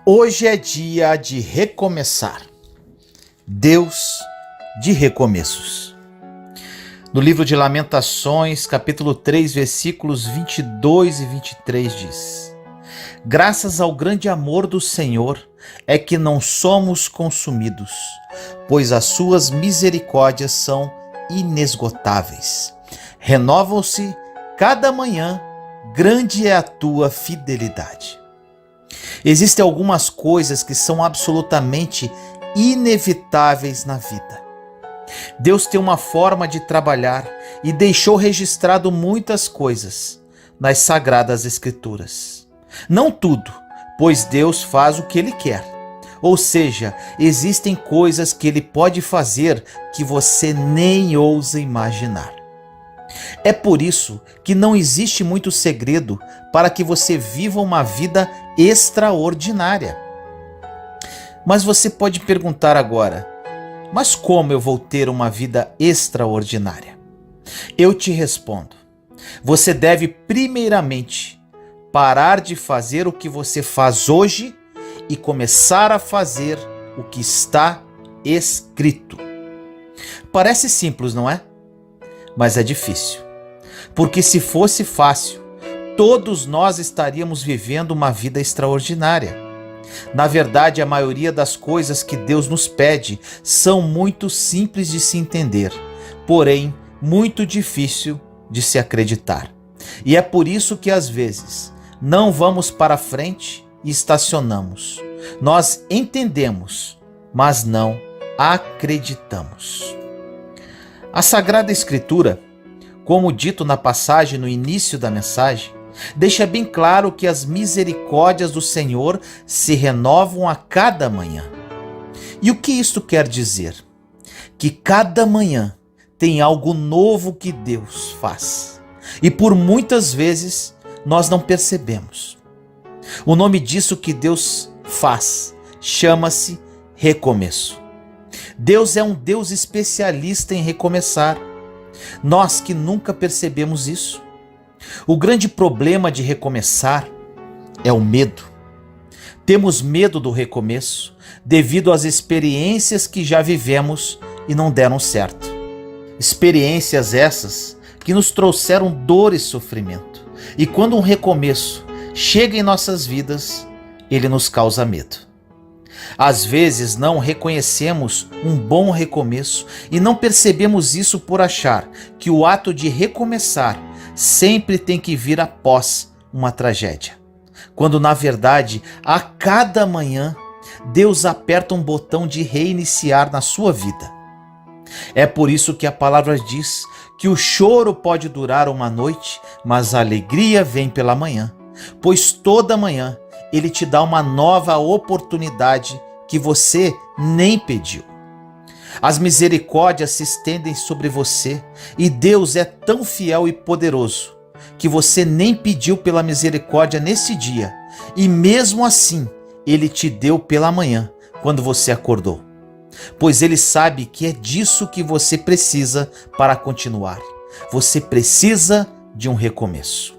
Hoje é dia de recomeçar. Deus de recomeços. No livro de Lamentações, capítulo 3, versículos 22 e 23 diz: Graças ao grande amor do Senhor é que não somos consumidos, pois as suas misericórdias são inesgotáveis. Renovam-se cada manhã, grande é a tua fidelidade. Existem algumas coisas que são absolutamente inevitáveis na vida. Deus tem uma forma de trabalhar e deixou registrado muitas coisas nas Sagradas Escrituras. Não tudo, pois Deus faz o que Ele quer. Ou seja, existem coisas que Ele pode fazer que você nem ousa imaginar. É por isso que não existe muito segredo para que você viva uma vida extraordinária. Mas você pode perguntar agora: mas como eu vou ter uma vida extraordinária? Eu te respondo: você deve primeiramente parar de fazer o que você faz hoje e começar a fazer o que está escrito. Parece simples, não é? Mas é difícil. Porque se fosse fácil, todos nós estaríamos vivendo uma vida extraordinária. Na verdade, a maioria das coisas que Deus nos pede são muito simples de se entender, porém muito difícil de se acreditar. E é por isso que às vezes não vamos para frente e estacionamos. Nós entendemos, mas não acreditamos. A Sagrada Escritura, como dito na passagem no início da mensagem, deixa bem claro que as misericórdias do Senhor se renovam a cada manhã. E o que isto quer dizer? Que cada manhã tem algo novo que Deus faz. E por muitas vezes nós não percebemos. O nome disso que Deus faz chama-se recomeço. Deus é um Deus especialista em recomeçar. Nós que nunca percebemos isso. O grande problema de recomeçar é o medo. Temos medo do recomeço devido às experiências que já vivemos e não deram certo. Experiências essas que nos trouxeram dor e sofrimento. E quando um recomeço chega em nossas vidas, ele nos causa medo. Às vezes não reconhecemos um bom recomeço e não percebemos isso por achar que o ato de recomeçar sempre tem que vir após uma tragédia. Quando na verdade, a cada manhã, Deus aperta um botão de reiniciar na sua vida. É por isso que a palavra diz que o choro pode durar uma noite, mas a alegria vem pela manhã, pois toda manhã Ele te dá uma nova oportunidade que você nem pediu. As misericórdias se estendem sobre você e Deus é tão fiel e poderoso que você nem pediu pela misericórdia nesse dia e mesmo assim Ele te deu pela manhã quando você acordou. Pois Ele sabe que é disso que você precisa para continuar. Você precisa de um recomeço.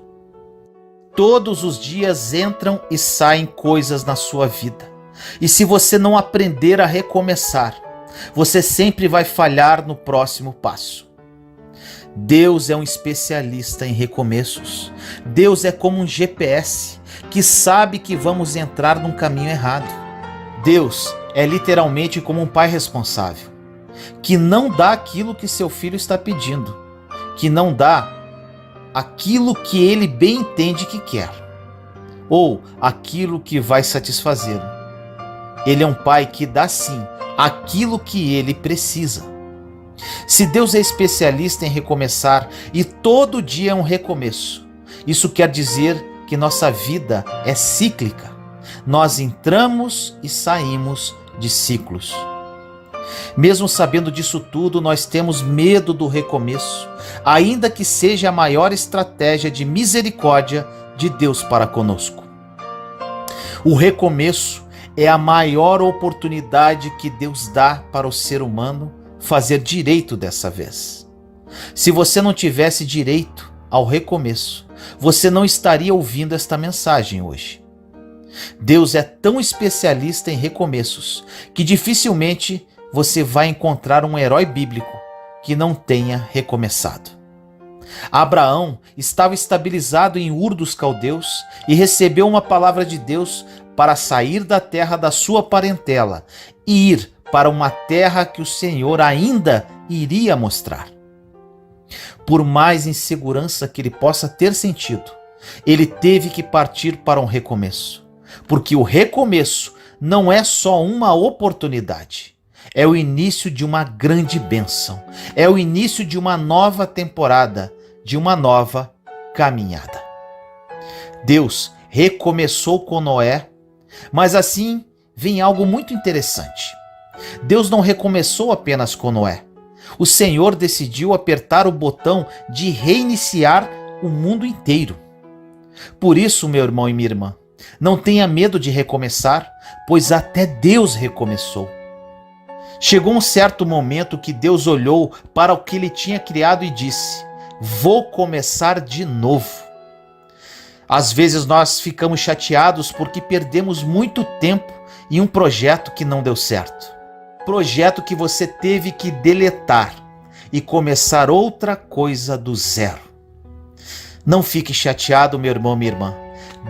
Todos os dias entram e saem coisas na sua vida. E se você não aprender a recomeçar, você sempre vai falhar no próximo passo. Deus é um especialista em recomeços. Deus é como um GPS que sabe que vamos entrar num caminho errado. Deus é literalmente como um pai responsável, que não dá aquilo que seu filho está pedindo, que não dá aquilo que ele bem entende que quer, ou aquilo que vai satisfazê-lo. Ele é um pai que dá sim aquilo que ele precisa. Se Deus é especialista em recomeçar e todo dia é um recomeço, isso quer dizer que nossa vida é cíclica. Nós entramos e saímos de ciclos. Mesmo sabendo disso tudo, nós temos medo do recomeço, ainda que seja a maior estratégia de misericórdia de Deus para conosco. O recomeço é a maior oportunidade que Deus dá para o ser humano fazer direito dessa vez. Se você não tivesse direito ao recomeço, você não estaria ouvindo esta mensagem hoje. Deus é tão especialista em recomeços que dificilmente você vai encontrar um herói bíblico que não tenha recomeçado. Abraão estava estabilizado em Ur dos Caldeus e recebeu uma palavra de Deus para sair da terra da sua parentela e ir para uma terra que o Senhor ainda iria mostrar. Por mais insegurança que ele possa ter sentido, ele teve que partir para um recomeço, porque o recomeço não é só uma oportunidade, é o início de uma grande bênção, é o início de uma nova temporada, de uma nova caminhada. Deus recomeçou com Noé, mas assim vem algo muito interessante. Deus não recomeçou apenas com Noé. O Senhor decidiu apertar o botão de reiniciar o mundo inteiro. Por isso, meu irmão e minha irmã, não tenha medo de recomeçar, pois até Deus recomeçou. Chegou um certo momento que Deus olhou para o que ele tinha criado e disse: vou começar de novo. Às vezes nós ficamos chateados porque perdemos muito tempo em um projeto que não deu certo. Projeto que você teve que deletar e começar outra coisa do zero. Não fique chateado, meu irmão, minha irmã.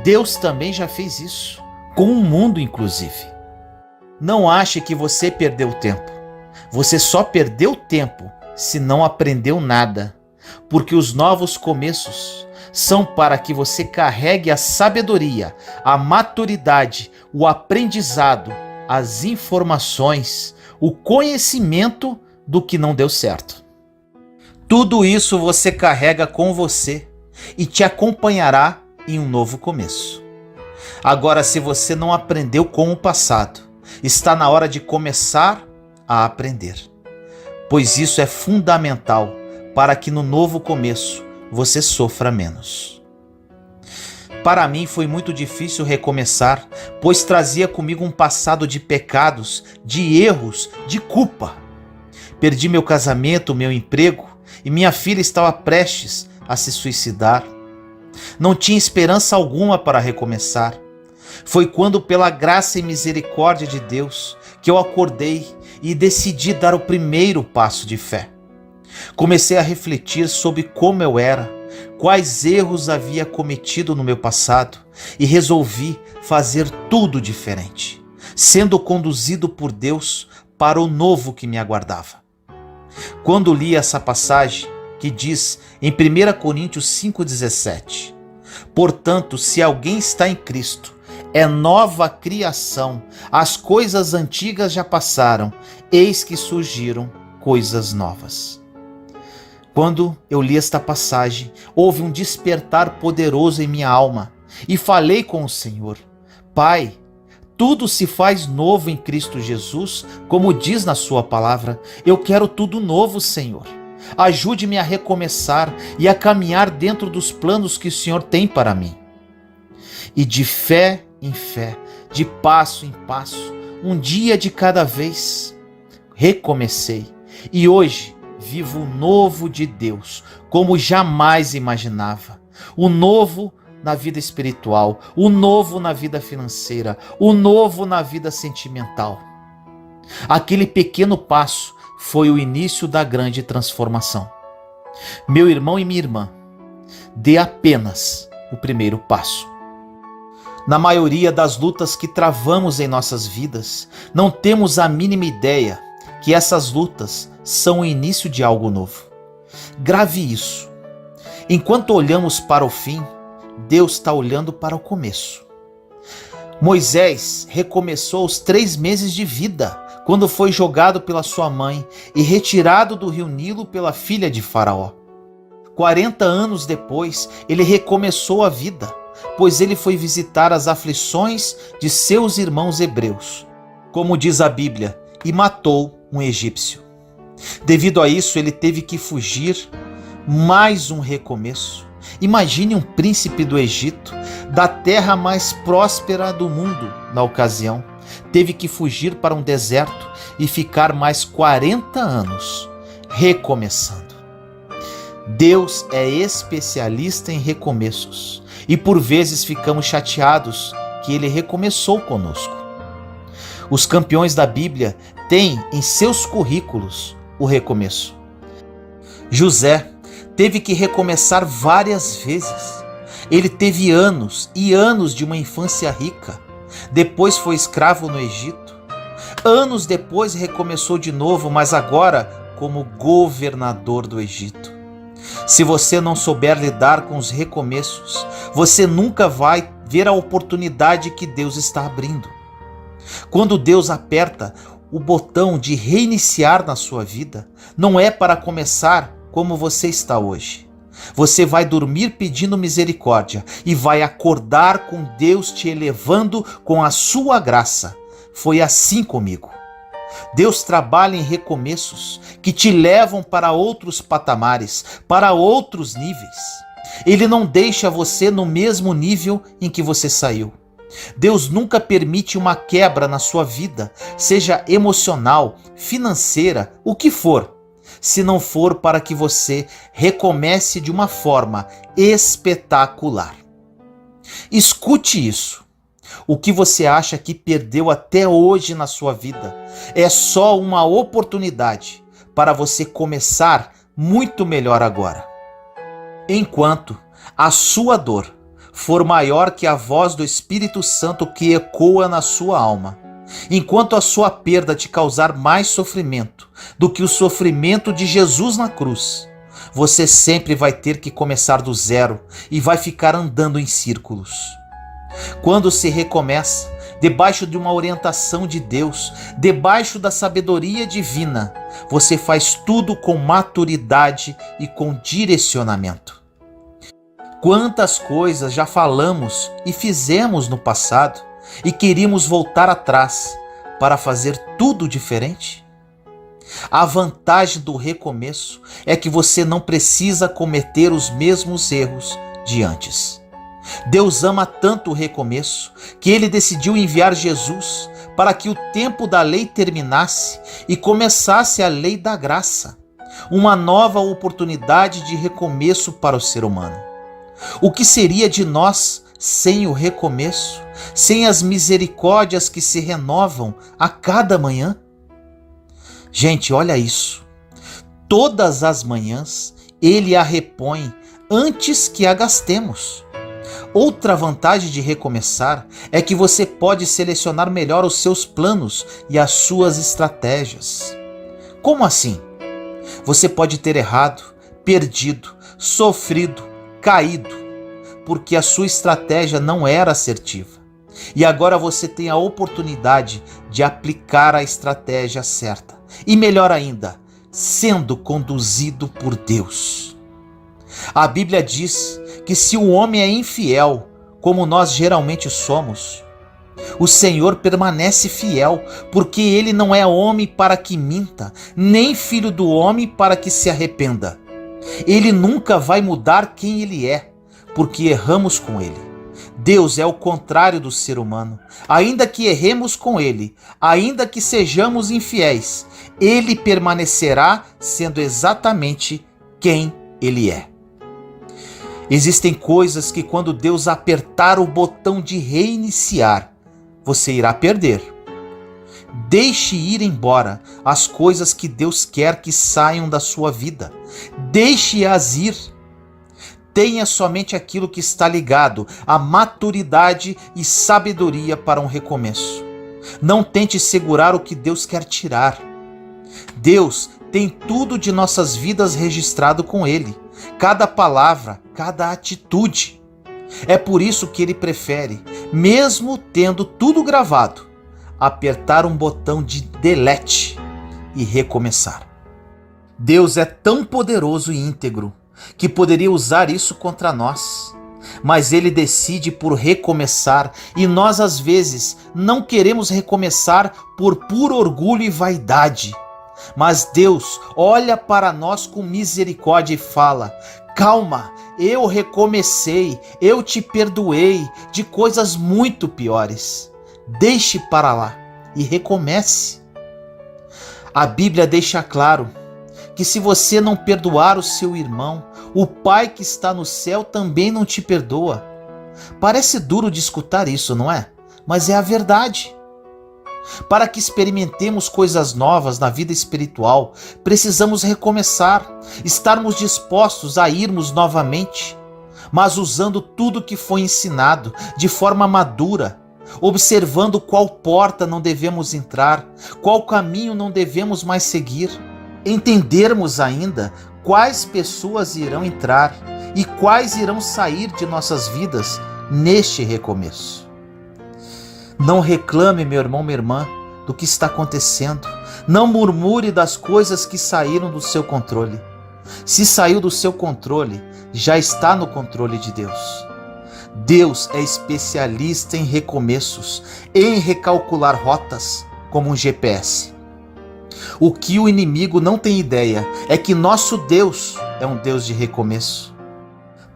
Deus também já fez isso, com o mundo inclusive. Não ache que você perdeu tempo. Você só perdeu tempo se não aprendeu nada, porque os novos começos são para que você carregue a sabedoria, a maturidade, o aprendizado, as informações, o conhecimento do que não deu certo. Tudo isso você carrega com você e te acompanhará em um novo começo. Agora, se você não aprendeu com o passado, está na hora de começar a aprender, pois isso é fundamental para que no novo começo você sofra menos. Para mim foi muito difícil recomeçar, pois trazia comigo um passado de pecados, de erros, de culpa. Perdi meu casamento, meu emprego e minha filha estava prestes a se suicidar. Não tinha esperança alguma para recomeçar. Foi quando, pela graça e misericórdia de Deus, que eu acordei e decidi dar o primeiro passo de fé. Comecei a refletir sobre como eu era, quais erros havia cometido no meu passado e resolvi fazer tudo diferente, sendo conduzido por Deus para o novo que me aguardava. Quando li essa passagem que diz em 1 Coríntios 5,17: portanto, se alguém está em Cristo, é nova criação, as coisas antigas já passaram, eis que surgiram coisas novas. Quando eu li esta passagem, houve um despertar poderoso em minha alma e falei com o Senhor: Pai, tudo se faz novo em Cristo Jesus, como diz na sua palavra. Eu quero tudo novo, Senhor. Ajude-me a recomeçar e a caminhar dentro dos planos que o Senhor tem para mim. E de fé em fé, de passo em passo, um dia de cada vez, recomecei. E hoje vivo o novo de Deus, como jamais imaginava. O novo na vida espiritual, o novo na vida financeira, o novo na vida sentimental. Aquele pequeno passo foi o início da grande transformação. Meu irmão e minha irmã, dê apenas o primeiro passo. Na maioria das lutas que travamos em nossas vidas, não temos a mínima ideia que essas lutas são o início de algo novo. Grave isso. Enquanto olhamos para o fim, Deus está olhando para o começo. Moisés recomeçou aos 3 meses de vida, quando foi jogado pela sua mãe e retirado do rio Nilo pela filha de Faraó. 40 anos depois, ele recomeçou a vida, pois ele foi visitar as aflições de seus irmãos hebreus, como diz a Bíblia, e matou um egípcio. Devido a isso, ele teve que fugir. Mais um recomeço. Imagine um príncipe do Egito, da terra mais próspera do mundo na ocasião, teve que fugir para um deserto e ficar mais 40 anos recomeçando. Deus é especialista em recomeços e por vezes ficamos chateados porque Ele recomeçou conosco. Os campeões da Bíblia têm em seus currículos o recomeço. José teve que recomeçar várias vezes. Ele teve anos e anos de uma infância rica. Depois foi escravo no Egito. Anos depois recomeçou de novo, mas agora como governador do Egito. Se você não souber lidar com os recomeços, você nunca vai ver a oportunidade que Deus está abrindo. Quando Deus aperta o botão de reiniciar na sua vida, não é para começar como você está hoje. Você vai dormir pedindo misericórdia e vai acordar com Deus te elevando com a sua graça. Foi assim comigo. Deus trabalha em recomeços que te levam para outros patamares, para outros níveis. Ele não deixa você no mesmo nível em que você saiu. Deus nunca permite uma quebra na sua vida, seja emocional, financeira, o que for, se não for para que você recomece de uma forma espetacular. Escute isso. O que você acha que perdeu até hoje na sua vida é só uma oportunidade para você começar muito melhor agora. Enquanto a sua dor for maior que a voz do Espírito Santo que ecoa na sua alma, enquanto a sua perda te causar mais sofrimento do que o sofrimento de Jesus na cruz, você sempre vai ter que começar do zero e vai ficar andando em círculos. Quando se recomeça, debaixo de uma orientação de Deus, debaixo da sabedoria divina, você faz tudo com maturidade e com direcionamento. Quantas coisas já falamos e fizemos no passado e queríamos voltar atrás para fazer tudo diferente? A vantagem do recomeço é que você não precisa cometer os mesmos erros de antes. Deus ama tanto o recomeço que Ele decidiu enviar Jesus para que o tempo da lei terminasse e começasse a lei da graça, uma nova oportunidade de recomeço para o ser humano. O que seria de nós sem o recomeço, sem as misericórdias que se renovam a cada manhã? Gente, olha isso. Todas as manhãs Ele a repõe antes que a gastemos. Outra vantagem de recomeçar é que você pode selecionar melhor os seus planos e as suas estratégias. Como assim? Você pode ter errado, perdido, sofrido, caído, porque a sua estratégia não era assertiva. E agora você tem a oportunidade de aplicar a estratégia certa. E melhor ainda, sendo conduzido por Deus. A Bíblia diz que se o homem é infiel, como nós geralmente somos, o Senhor permanece fiel, porque Ele não é homem para que minta, nem filho do homem para que se arrependa. Ele nunca vai mudar quem Ele é, porque erramos com Ele. Deus é o contrário do ser humano. Ainda que erremos com Ele, ainda que sejamos infiéis, Ele permanecerá sendo exatamente quem Ele é. Existem coisas que quando Deus apertar o botão de reiniciar, você irá perder. Deixe ir embora as coisas que Deus quer que saiam da sua vida. Deixe-as ir. Tenha somente aquilo que está ligado à maturidade e sabedoria para um recomeço. Não tente segurar o que Deus quer tirar. Deus tem tudo de nossas vidas registrado com Ele. Cada palavra, cada atitude. É por isso que Ele prefere, mesmo tendo tudo gravado, apertar um botão de delete e recomeçar. Deus é tão poderoso e íntegro que poderia usar isso contra nós, mas Ele decide por recomeçar e nós às vezes não queremos recomeçar por puro orgulho e vaidade. Mas Deus olha para nós com misericórdia e fala: calma, eu recomecei, eu te perdoei de coisas muito piores. Deixe para lá e recomece. A Bíblia deixa claro que se você não perdoar o seu irmão, o Pai que está no céu também não te perdoa. Parece duro de escutar isso, não é? mas é a verdade. Para que experimentemos coisas novas na vida espiritual, precisamos recomeçar, estarmos dispostos a irmos novamente, mas usando tudo que foi ensinado de forma madura, observando qual porta não devemos entrar, qual caminho não devemos mais seguir, entendermos ainda quais pessoas irão entrar e quais irão sair de nossas vidas neste recomeço. Não reclame, meu irmão, minha irmã, do que está acontecendo. Não murmure das coisas que saíram do seu controle. Se saiu do seu controle, já está no controle de Deus. Deus é especialista em recomeços, em recalcular rotas, como um GPS. O que o inimigo não tem ideia é que nosso Deus é um Deus de recomeço.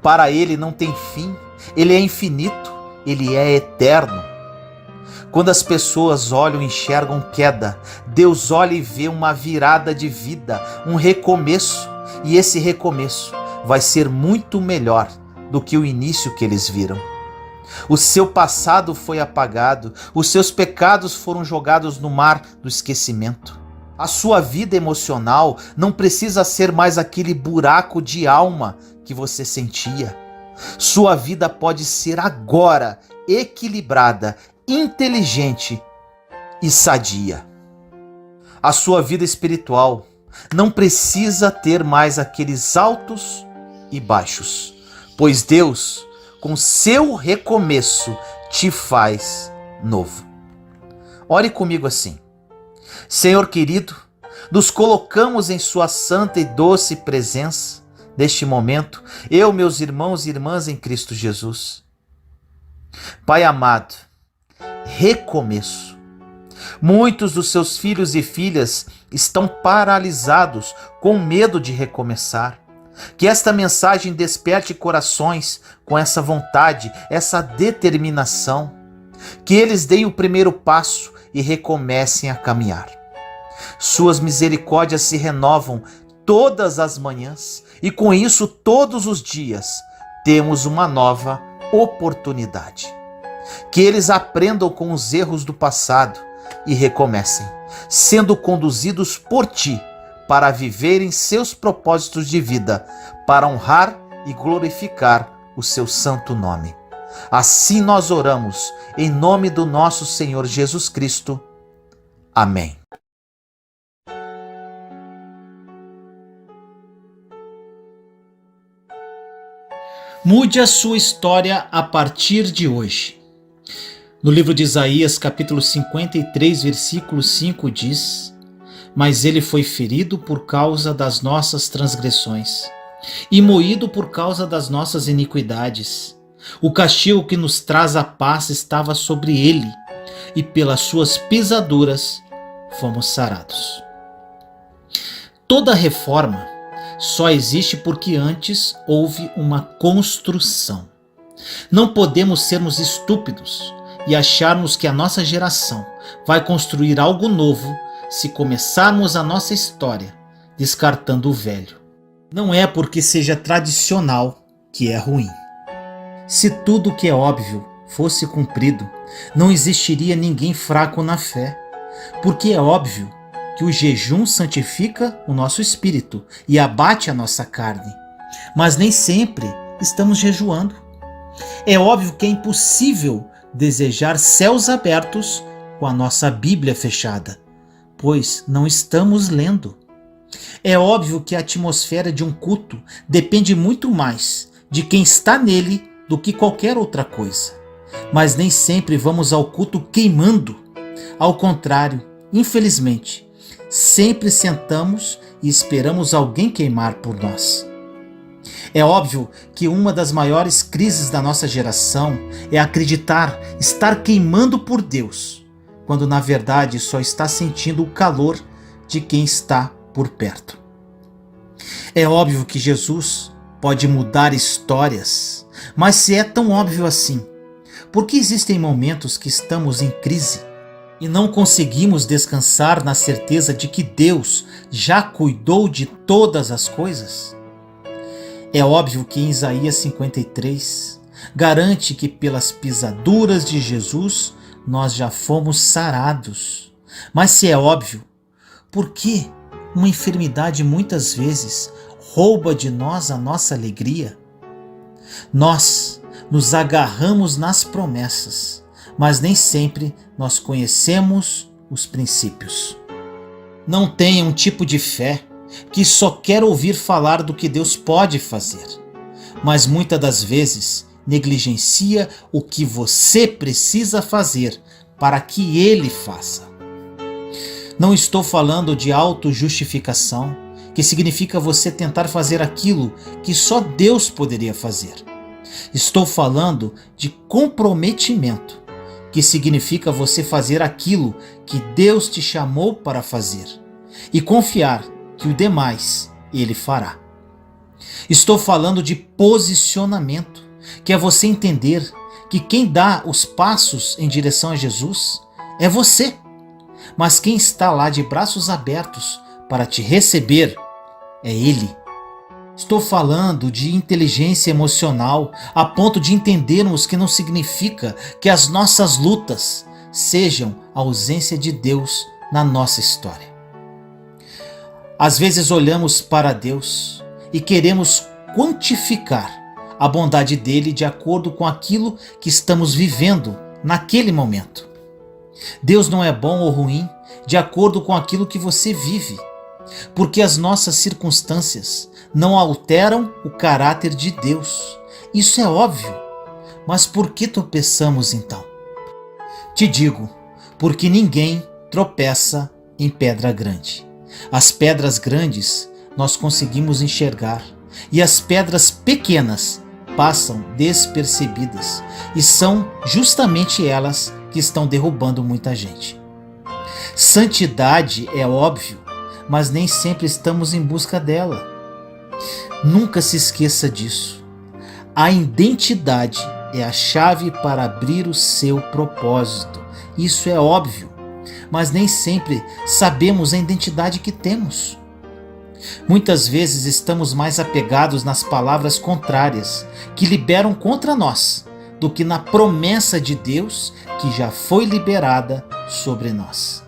Para ele não tem fim, ele é infinito, ele é eterno. Quando as pessoas olham e enxergam queda, Deus olha e vê uma virada de vida, um recomeço, e esse recomeço vai ser muito melhor do que o início que eles viram. O seu passado foi apagado, os seus pecados foram jogados no mar do esquecimento. A sua vida emocional não precisa ser mais aquele buraco de alma que você sentia. Sua vida pode ser agora equilibrada, inteligente e sadia. A sua vida espiritual não precisa ter mais aqueles altos e baixos, pois Deus, com seu recomeço, te faz novo. Ore comigo assim: Senhor querido, nos colocamos em sua santa e doce presença neste momento, eu, meus irmãos e irmãs em Cristo Jesus. Pai amado, recomeço. Muitos dos seus filhos e filhas estão paralisados com medo de recomeçar. Que esta mensagem desperte corações com essa vontade, essa determinação. Que eles deem o primeiro passo e recomecem a caminhar. Suas misericórdias se renovam todas as manhãs e com isso todos os dias temos uma nova oportunidade. Que eles aprendam com os erros do passado e recomecem, sendo conduzidos por ti para viverem seus propósitos de vida, para honrar e glorificar o seu santo nome. Assim nós oramos, em nome do nosso Senhor Jesus Cristo. Amém. Mude a sua história a partir de hoje. No livro de Isaías, capítulo 53, versículo 5 diz: Mas ele foi ferido por causa das nossas transgressões e moído por causa das nossas iniquidades. O castigo que nos traz a paz estava sobre ele, e pelas suas pisaduras fomos sarados. Toda reforma só existe porque antes houve uma construção. Não podemos sermos estúpidos e acharmos que a nossa geração vai construir algo novo se começarmos a nossa história descartando o velho. Não é porque seja tradicional que é ruim. Se tudo que é óbvio fosse cumprido, não existiria ninguém fraco na fé, porque é óbvio que o jejum santifica o nosso espírito e abate a nossa carne, mas nem sempre estamos jejuando. É óbvio que é impossível desejar céus abertos com a nossa Bíblia fechada, pois não estamos lendo. É óbvio que a atmosfera de um culto depende muito mais de quem está nele do que qualquer outra coisa. Mas nem sempre vamos ao culto queimando. Ao contrário, infelizmente, sempre sentamos e esperamos alguém queimar por nós. É óbvio que uma das maiores crises da nossa geração é acreditar estar queimando por Deus, quando na verdade só está sentindo o calor de quem está por perto. É óbvio que Jesus pode mudar histórias, mas se é tão óbvio assim, por que existem momentos que estamos em crise e não conseguimos descansar na certeza de que Deus já cuidou de todas as coisas? É óbvio que em Isaías 53 garante que pelas pisaduras de Jesus nós já fomos sarados. Mas se é óbvio, por que uma enfermidade muitas vezes rouba de nós a nossa alegria? Nós nos agarramos nas promessas, mas nem sempre nós conhecemos os princípios. Não tenha um tipo de fé que só quer ouvir falar do que Deus pode fazer, mas muitas das vezes negligencia o que você precisa fazer para que Ele faça. Não estou falando de autojustificação, que significa você tentar fazer aquilo que só Deus poderia fazer. Estou falando de comprometimento, que significa você fazer aquilo que Deus te chamou para fazer e confiar que o demais Ele fará. Estou falando de posicionamento, que é você entender que quem dá os passos em direção a Jesus é você, mas quem está lá de braços abertos para te receber é Ele. Estou falando de inteligência emocional, a ponto de entendermos que não significa que as nossas lutas sejam a ausência de Deus na nossa história. Às vezes olhamos para Deus e queremos quantificar a bondade dele de acordo com aquilo que estamos vivendo naquele momento. Deus não é bom ou ruim de acordo com aquilo que você vive, porque as nossas circunstâncias não alteram o caráter de Deus. Isso é óbvio, mas por que tropeçamos então? Te digo, porque ninguém tropeça em pedra grande. As pedras grandes nós conseguimos enxergar e as pedras pequenas passam despercebidas e são justamente elas que estão derrubando muita gente. Santidade é óbvio, mas nem sempre estamos em busca dela. Nunca se esqueça disso. A identidade é a chave para abrir o seu propósito. Isso é óbvio, mas nem sempre sabemos a identidade que temos. Muitas vezes estamos mais apegados nas palavras contrárias que liberam contra nós do que na promessa de Deus que já foi liberada sobre nós.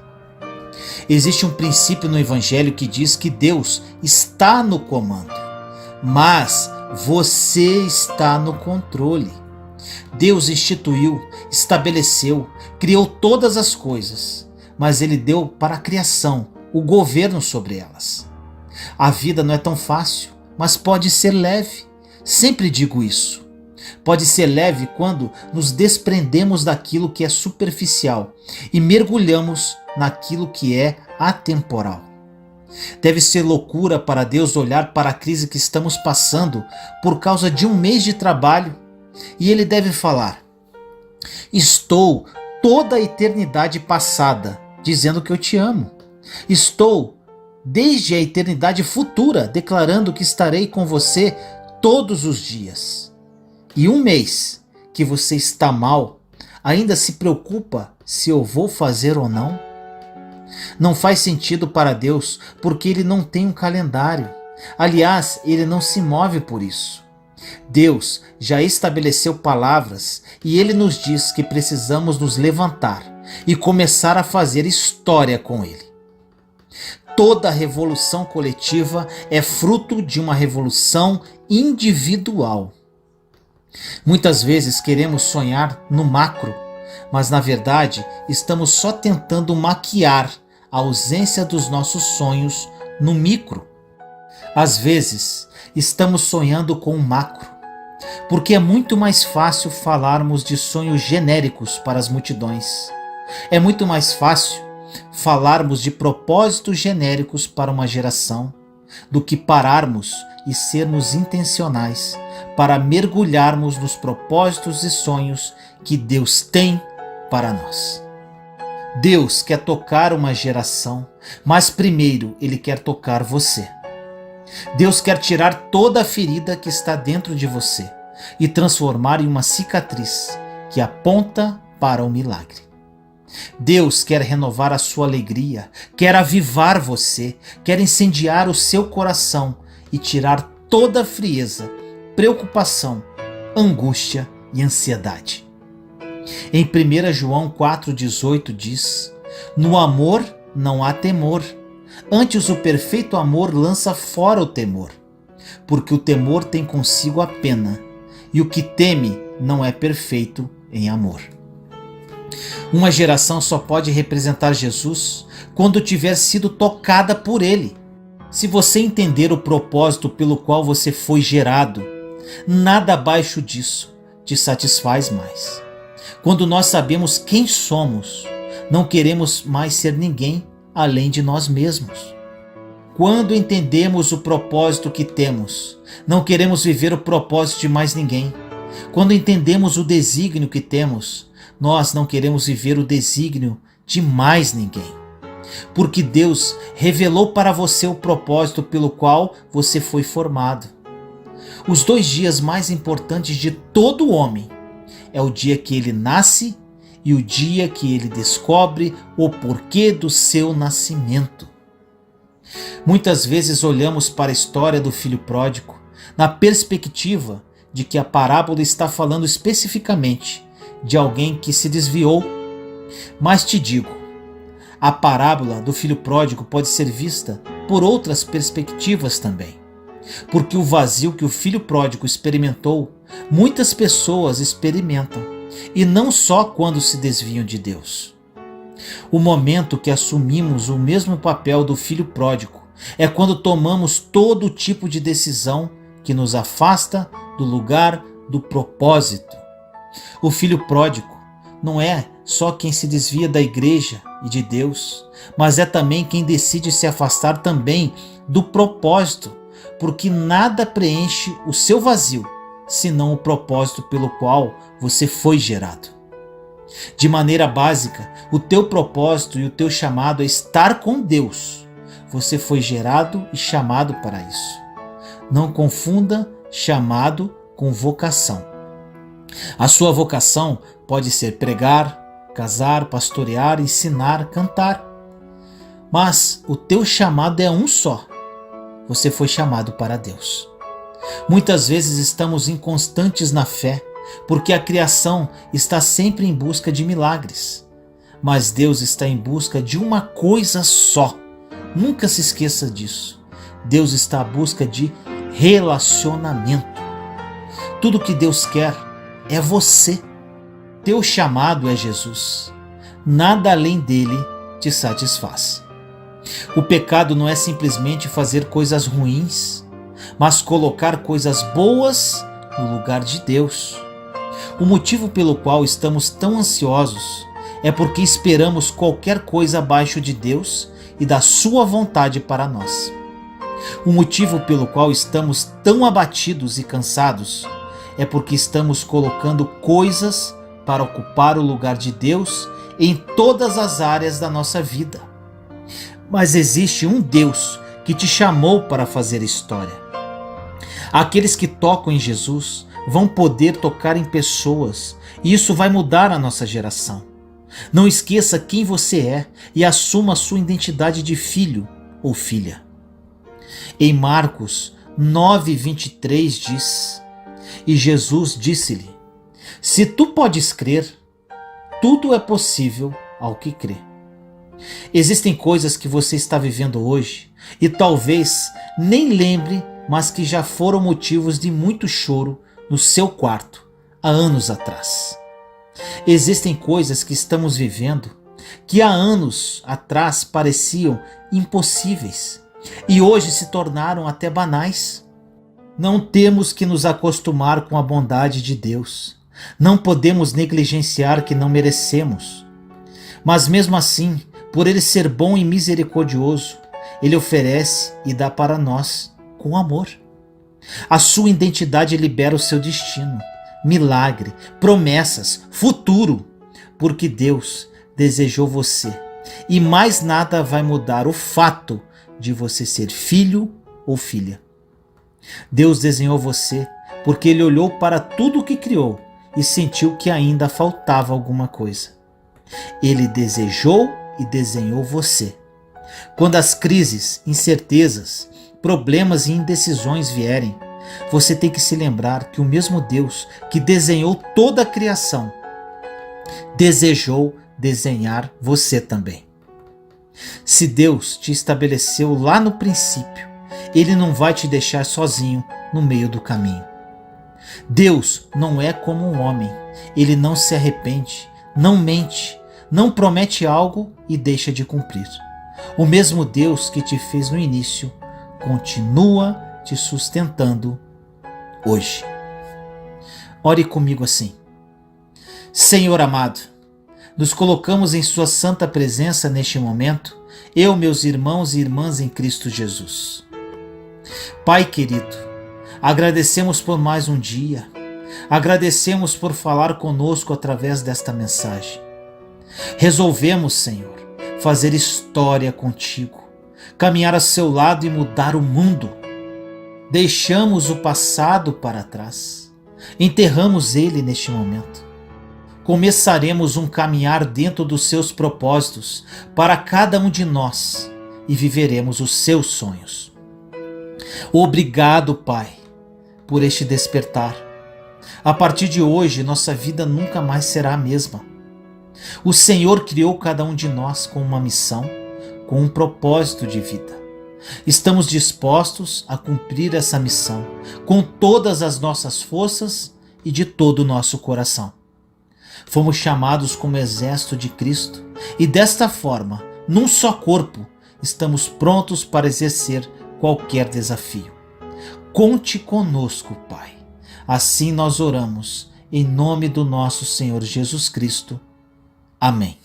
Existe um princípio no Evangelho que diz que Deus está no comando, mas você está no controle. Deus instituiu, estabeleceu, criou todas as coisas, mas Ele deu para a criação o governo sobre elas. A vida não é tão fácil, mas pode ser leve. Sempre digo isso. Pode ser leve quando nos desprendemos daquilo que é superficial e mergulhamos naquilo que é atemporal. Deve ser loucura para Deus olhar para a crise que estamos passando por causa de um mês de trabalho e Ele deve falar: estou toda a eternidade passada dizendo que eu te amo. Estou desde a eternidade futura declarando que estarei com você todos os dias. E um mês que você está mal, ainda se preocupa se eu vou fazer ou não? Não faz sentido para Deus, porque Ele não tem um calendário. Aliás, Ele não se move por isso. Deus já estabeleceu palavras e Ele nos diz que precisamos nos levantar e começar a fazer história com Ele. Toda revolução coletiva é fruto de uma revolução individual. Muitas vezes queremos sonhar no macro, mas na verdade estamos só tentando maquiar a ausência dos nossos sonhos no micro. Às vezes estamos sonhando com o macro, porque é muito mais fácil falarmos de sonhos genéricos para as multidões. É muito mais fácil falarmos de propósitos genéricos para uma geração do que pararmos e sermos intencionais para mergulharmos nos propósitos e sonhos que Deus tem para nós. Deus quer tocar uma geração, mas primeiro Ele quer tocar você. Deus quer tirar toda a ferida que está dentro de você e transformar em uma cicatriz que aponta para o milagre. Deus quer renovar a sua alegria, quer avivar você, quer incendiar o seu coração e tirar toda a frieza, preocupação, angústia e ansiedade. Em 1 João 4,18 diz: no amor não há temor, antes o perfeito amor lança fora o temor, porque o temor tem consigo a pena, e o que teme não é perfeito em amor. Uma geração só pode representar Jesus quando tiver sido tocada por ele. Se você entender o propósito pelo qual você foi gerado, nada abaixo disso te satisfaz mais. Quando nós sabemos quem somos, não queremos mais ser ninguém além de nós mesmos. Quando entendemos o propósito que temos, não queremos viver o propósito de mais ninguém. Quando entendemos o desígnio que temos, nós não queremos viver o desígnio de mais ninguém. Porque Deus revelou para você o propósito pelo qual você foi formado. Os 2 dias mais importantes de todo homem é o dia que ele nasce e o dia que ele descobre o porquê do seu nascimento. Muitas vezes olhamos para a história do filho pródigo na perspectiva de que a parábola está falando especificamente de alguém que se desviou. Mas te digo, a parábola do filho pródigo pode ser vista por outras perspectivas também. Porque o vazio que o filho pródigo experimentou, muitas pessoas experimentam, e não só quando se desviam de Deus. O momento que assumimos o mesmo papel do filho pródigo é quando tomamos todo tipo de decisão que nos afasta do lugar do propósito. O filho pródigo não é só quem se desvia da igreja e de Deus, mas é também quem decide se afastar também do propósito, porque nada preenche o seu vazio senão o propósito pelo qual você foi gerado. De maneira básica, o teu propósito e o teu chamado é estar com Deus. Você foi gerado e chamado para isso. Não confunda chamado com vocação. A sua vocação pode ser pregar, casar, pastorear, ensinar, cantar. Mas o teu chamado é um só. Você foi chamado para Deus. Muitas vezes estamos inconstantes na fé, porque a criação está sempre em busca de milagres. Mas Deus está em busca de uma coisa só. Nunca se esqueça disso. Deus está à busca de relacionamento. Tudo que Deus quer é você. Teu chamado é Jesus. Nada além dele te satisfaz. O pecado não é simplesmente fazer coisas ruins, mas colocar coisas boas no lugar de Deus. O motivo pelo qual estamos tão ansiosos é porque esperamos qualquer coisa abaixo de Deus e da sua vontade para nós. O motivo pelo qual estamos tão abatidos e cansados é porque estamos colocando coisas para ocupar o lugar de Deus em todas as áreas da nossa vida. Mas existe um Deus que te chamou para fazer história. Aqueles que tocam em Jesus vão poder tocar em pessoas, e isso vai mudar a nossa geração. Não esqueça quem você é e assuma a sua identidade de filho ou filha. Em Marcos 9:23 diz: e Jesus disse-lhe: se tu podes crer, tudo é possível ao que crê. Existem coisas que você está vivendo hoje e talvez nem lembre, mas que já foram motivos de muito choro no seu quarto há anos atrás. Existem coisas que estamos vivendo que há anos atrás pareciam impossíveis e hoje se tornaram até banais. Não temos que nos acostumar com a bondade de Deus. Não podemos negligenciar que não merecemos. Mas mesmo assim, por Ele ser bom e misericordioso, Ele oferece e dá para nós com amor. A sua identidade libera o seu destino, milagre, promessas, futuro, porque Deus desejou você. E mais nada vai mudar o fato de você ser filho ou filha. Deus desenhou você porque Ele olhou para tudo o que criou e sentiu que ainda faltava alguma coisa. Ele desejou e desenhou você. Quando as crises, incertezas, problemas e indecisões vierem, você tem que se lembrar que o mesmo Deus que desenhou toda a criação desejou desenhar você também. Se Deus te estabeleceu lá no princípio, Ele não vai te deixar sozinho no meio do caminho. Deus não é como um homem. Ele não se arrepende, não mente, não promete algo e deixa de cumprir. O mesmo Deus que te fez no início continua te sustentando hoje. Ore comigo assim. Senhor amado, nos colocamos em Sua santa presença neste momento, eu, meus irmãos e irmãs em Cristo Jesus. Pai querido, agradecemos por mais um dia, agradecemos por falar conosco através desta mensagem. Resolvemos, Senhor, fazer história contigo, caminhar a seu lado e mudar o mundo. Deixamos o passado para trás, enterramos ele neste momento. Começaremos um caminhar dentro dos seus propósitos para cada um de nós e viveremos os seus sonhos. Obrigado, Pai, por este despertar. A partir de hoje, nossa vida nunca mais será a mesma. O Senhor criou cada um de nós com uma missão, com um propósito de vida. Estamos dispostos a cumprir essa missão com todas as nossas forças e de todo o nosso coração. Fomos chamados como exército de Cristo e desta forma, num só corpo, estamos prontos para exercer qualquer desafio. Conte conosco, Pai. Assim nós oramos, em nome do nosso Senhor Jesus Cristo. Amém.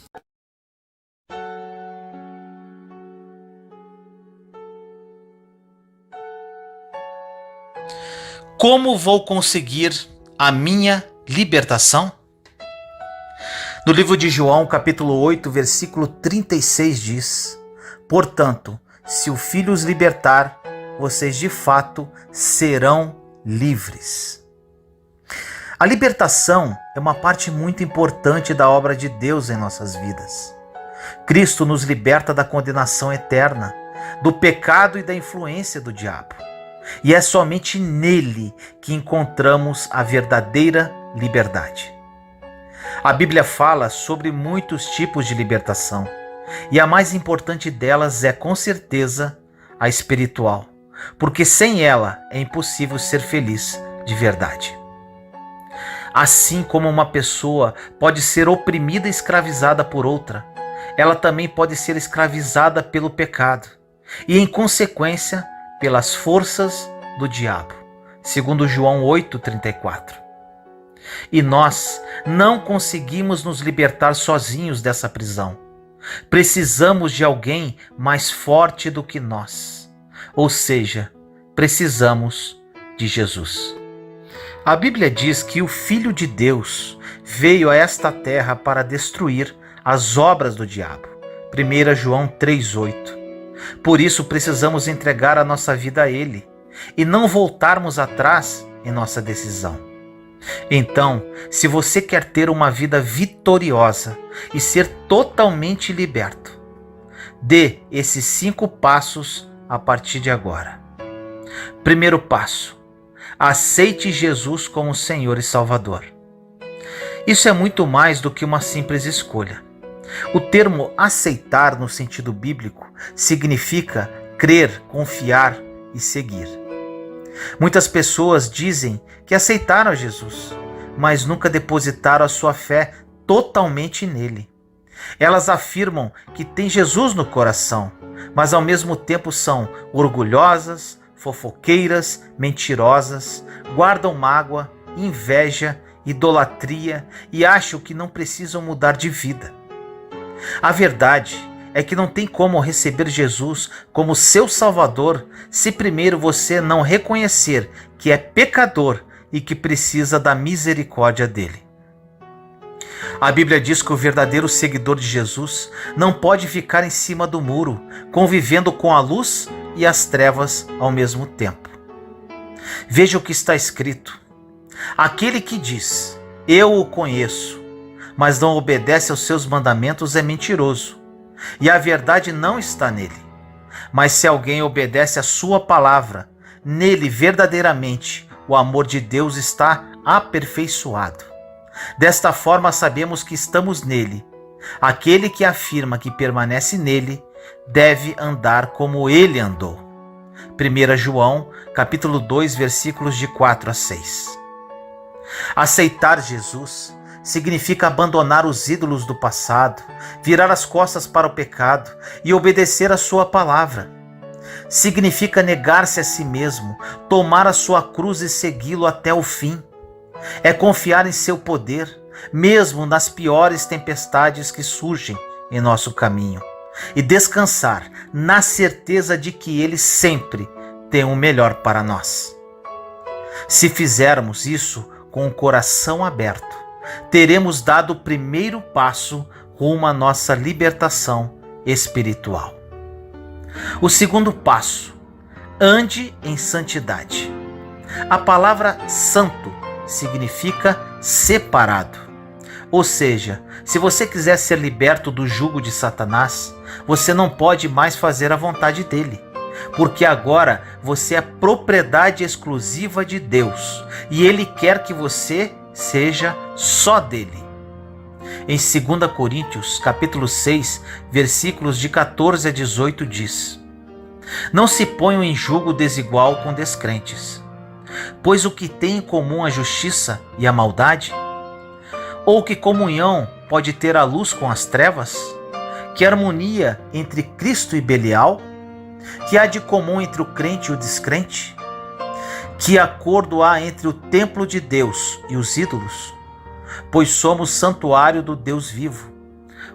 Como vou conseguir a minha libertação? No livro de João, capítulo 8, versículo 36 diz: Portanto, se o Filho os libertar, vocês de fato serão livres. A libertação é uma parte muito importante da obra de Deus em nossas vidas. Cristo nos liberta da condenação eterna, do pecado e da influência do diabo. E é somente nele que encontramos a verdadeira liberdade. A Bíblia fala sobre muitos tipos de libertação, e a mais importante delas é, com certeza, a espiritual, porque sem ela é impossível ser feliz de verdade. Assim como uma pessoa pode ser oprimida e escravizada por outra, ela também pode ser escravizada pelo pecado e, em consequência, pelas forças do diabo, segundo João 8,34. E nós não conseguimos nos libertar sozinhos dessa prisão. Precisamos de alguém mais forte do que nós, ou seja, precisamos de Jesus. A Bíblia diz que o Filho de Deus veio a esta terra para destruir as obras do diabo. 1 João 3,8. Por isso precisamos entregar a nossa vida a Ele e não voltarmos atrás em nossa decisão. Então, se você quer ter uma vida vitoriosa e ser totalmente liberto, dê esses 5 passos a partir de agora. Primeiro passo: aceite Jesus como Senhor e Salvador. Isso é muito mais do que uma simples escolha. O termo aceitar no sentido bíblico significa crer, confiar e seguir. Muitas pessoas dizem que aceitaram Jesus, mas nunca depositaram a sua fé totalmente nele. Elas afirmam que têm Jesus no coração, mas ao mesmo tempo são orgulhosas, fofoqueiras, mentirosas, guardam mágoa, inveja, idolatria e acham que não precisam mudar de vida. A verdade é que não tem como receber Jesus como seu Salvador se primeiro você não reconhecer que é pecador e que precisa da misericórdia dele. A Bíblia diz que o verdadeiro seguidor de Jesus não pode ficar em cima do muro, convivendo com a luz e as trevas ao mesmo tempo. Veja o que está escrito: aquele que diz, eu o conheço, mas não obedece aos seus mandamentos é mentiroso, e a verdade não está nele. Mas se alguém obedece à sua palavra, nele verdadeiramente o amor de Deus está aperfeiçoado. Desta forma sabemos que estamos nele. Aquele que afirma que permanece nele deve andar como ele andou. 1 João, capítulo 2, versículos de 4 a 6. Aceitar Jesus significa abandonar os ídolos do passado, virar as costas para o pecado e obedecer a sua palavra. Significa negar-se a si mesmo, tomar a sua cruz e segui-lo até o fim. É confiar em seu poder, mesmo nas piores tempestades que surgem em nosso caminho, e descansar na certeza de que Ele sempre tem o melhor para nós. Se fizermos isso com o coração aberto, teremos dado o primeiro passo rumo à nossa libertação espiritual. O segundo passo: ande em santidade. A palavra santo significa separado. Ou seja, se você quiser ser liberto do jugo de Satanás, você não pode mais fazer a vontade dele, porque agora você é propriedade exclusiva de Deus e Ele quer que você seja só dele. Em 2 Coríntios, capítulo 6, versículos de 14 a 18 diz: Não se ponham em jugo desigual com descrentes, pois o que tem em comum a justiça e a maldade? Ou que comunhão pode ter a luz com as trevas? Que harmonia entre Cristo e Belial? Que há de comum entre o crente e o descrente? Que acordo há entre o templo de Deus e os ídolos? Pois somos santuário do Deus vivo.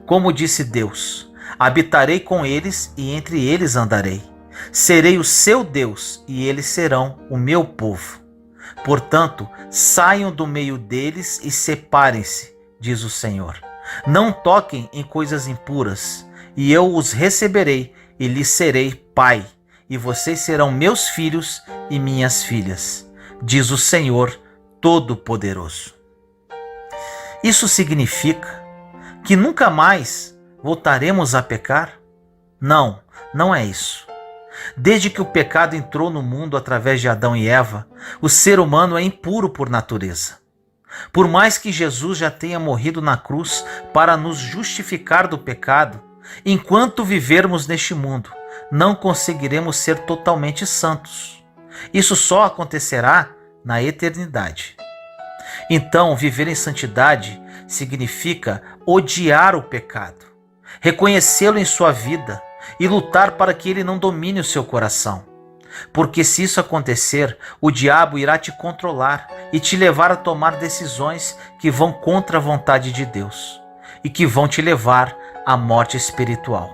Como disse Deus: habitarei com eles e entre eles andarei. Serei o seu Deus e eles serão o meu povo. Portanto, saiam do meio deles e separem-se, diz o Senhor. Não toquem em coisas impuras, e eu os receberei e lhes serei pai, e vocês serão meus filhos e minhas filhas, diz o Senhor Todo-Poderoso. Isso significa que nunca mais voltaremos a pecar? Não, não é isso. Desde que o pecado entrou no mundo através de Adão e Eva, o ser humano é impuro por natureza. Por mais que Jesus já tenha morrido na cruz para nos justificar do pecado, enquanto vivermos neste mundo, não conseguiremos ser totalmente santos. Isso só acontecerá na eternidade. Então, viver em santidade significa odiar o pecado, reconhecê-lo em sua vida e lutar para que ele não domine o seu coração. Porque se isso acontecer, o diabo irá te controlar e te levar a tomar decisões que vão contra a vontade de Deus e que vão te levar à morte espiritual.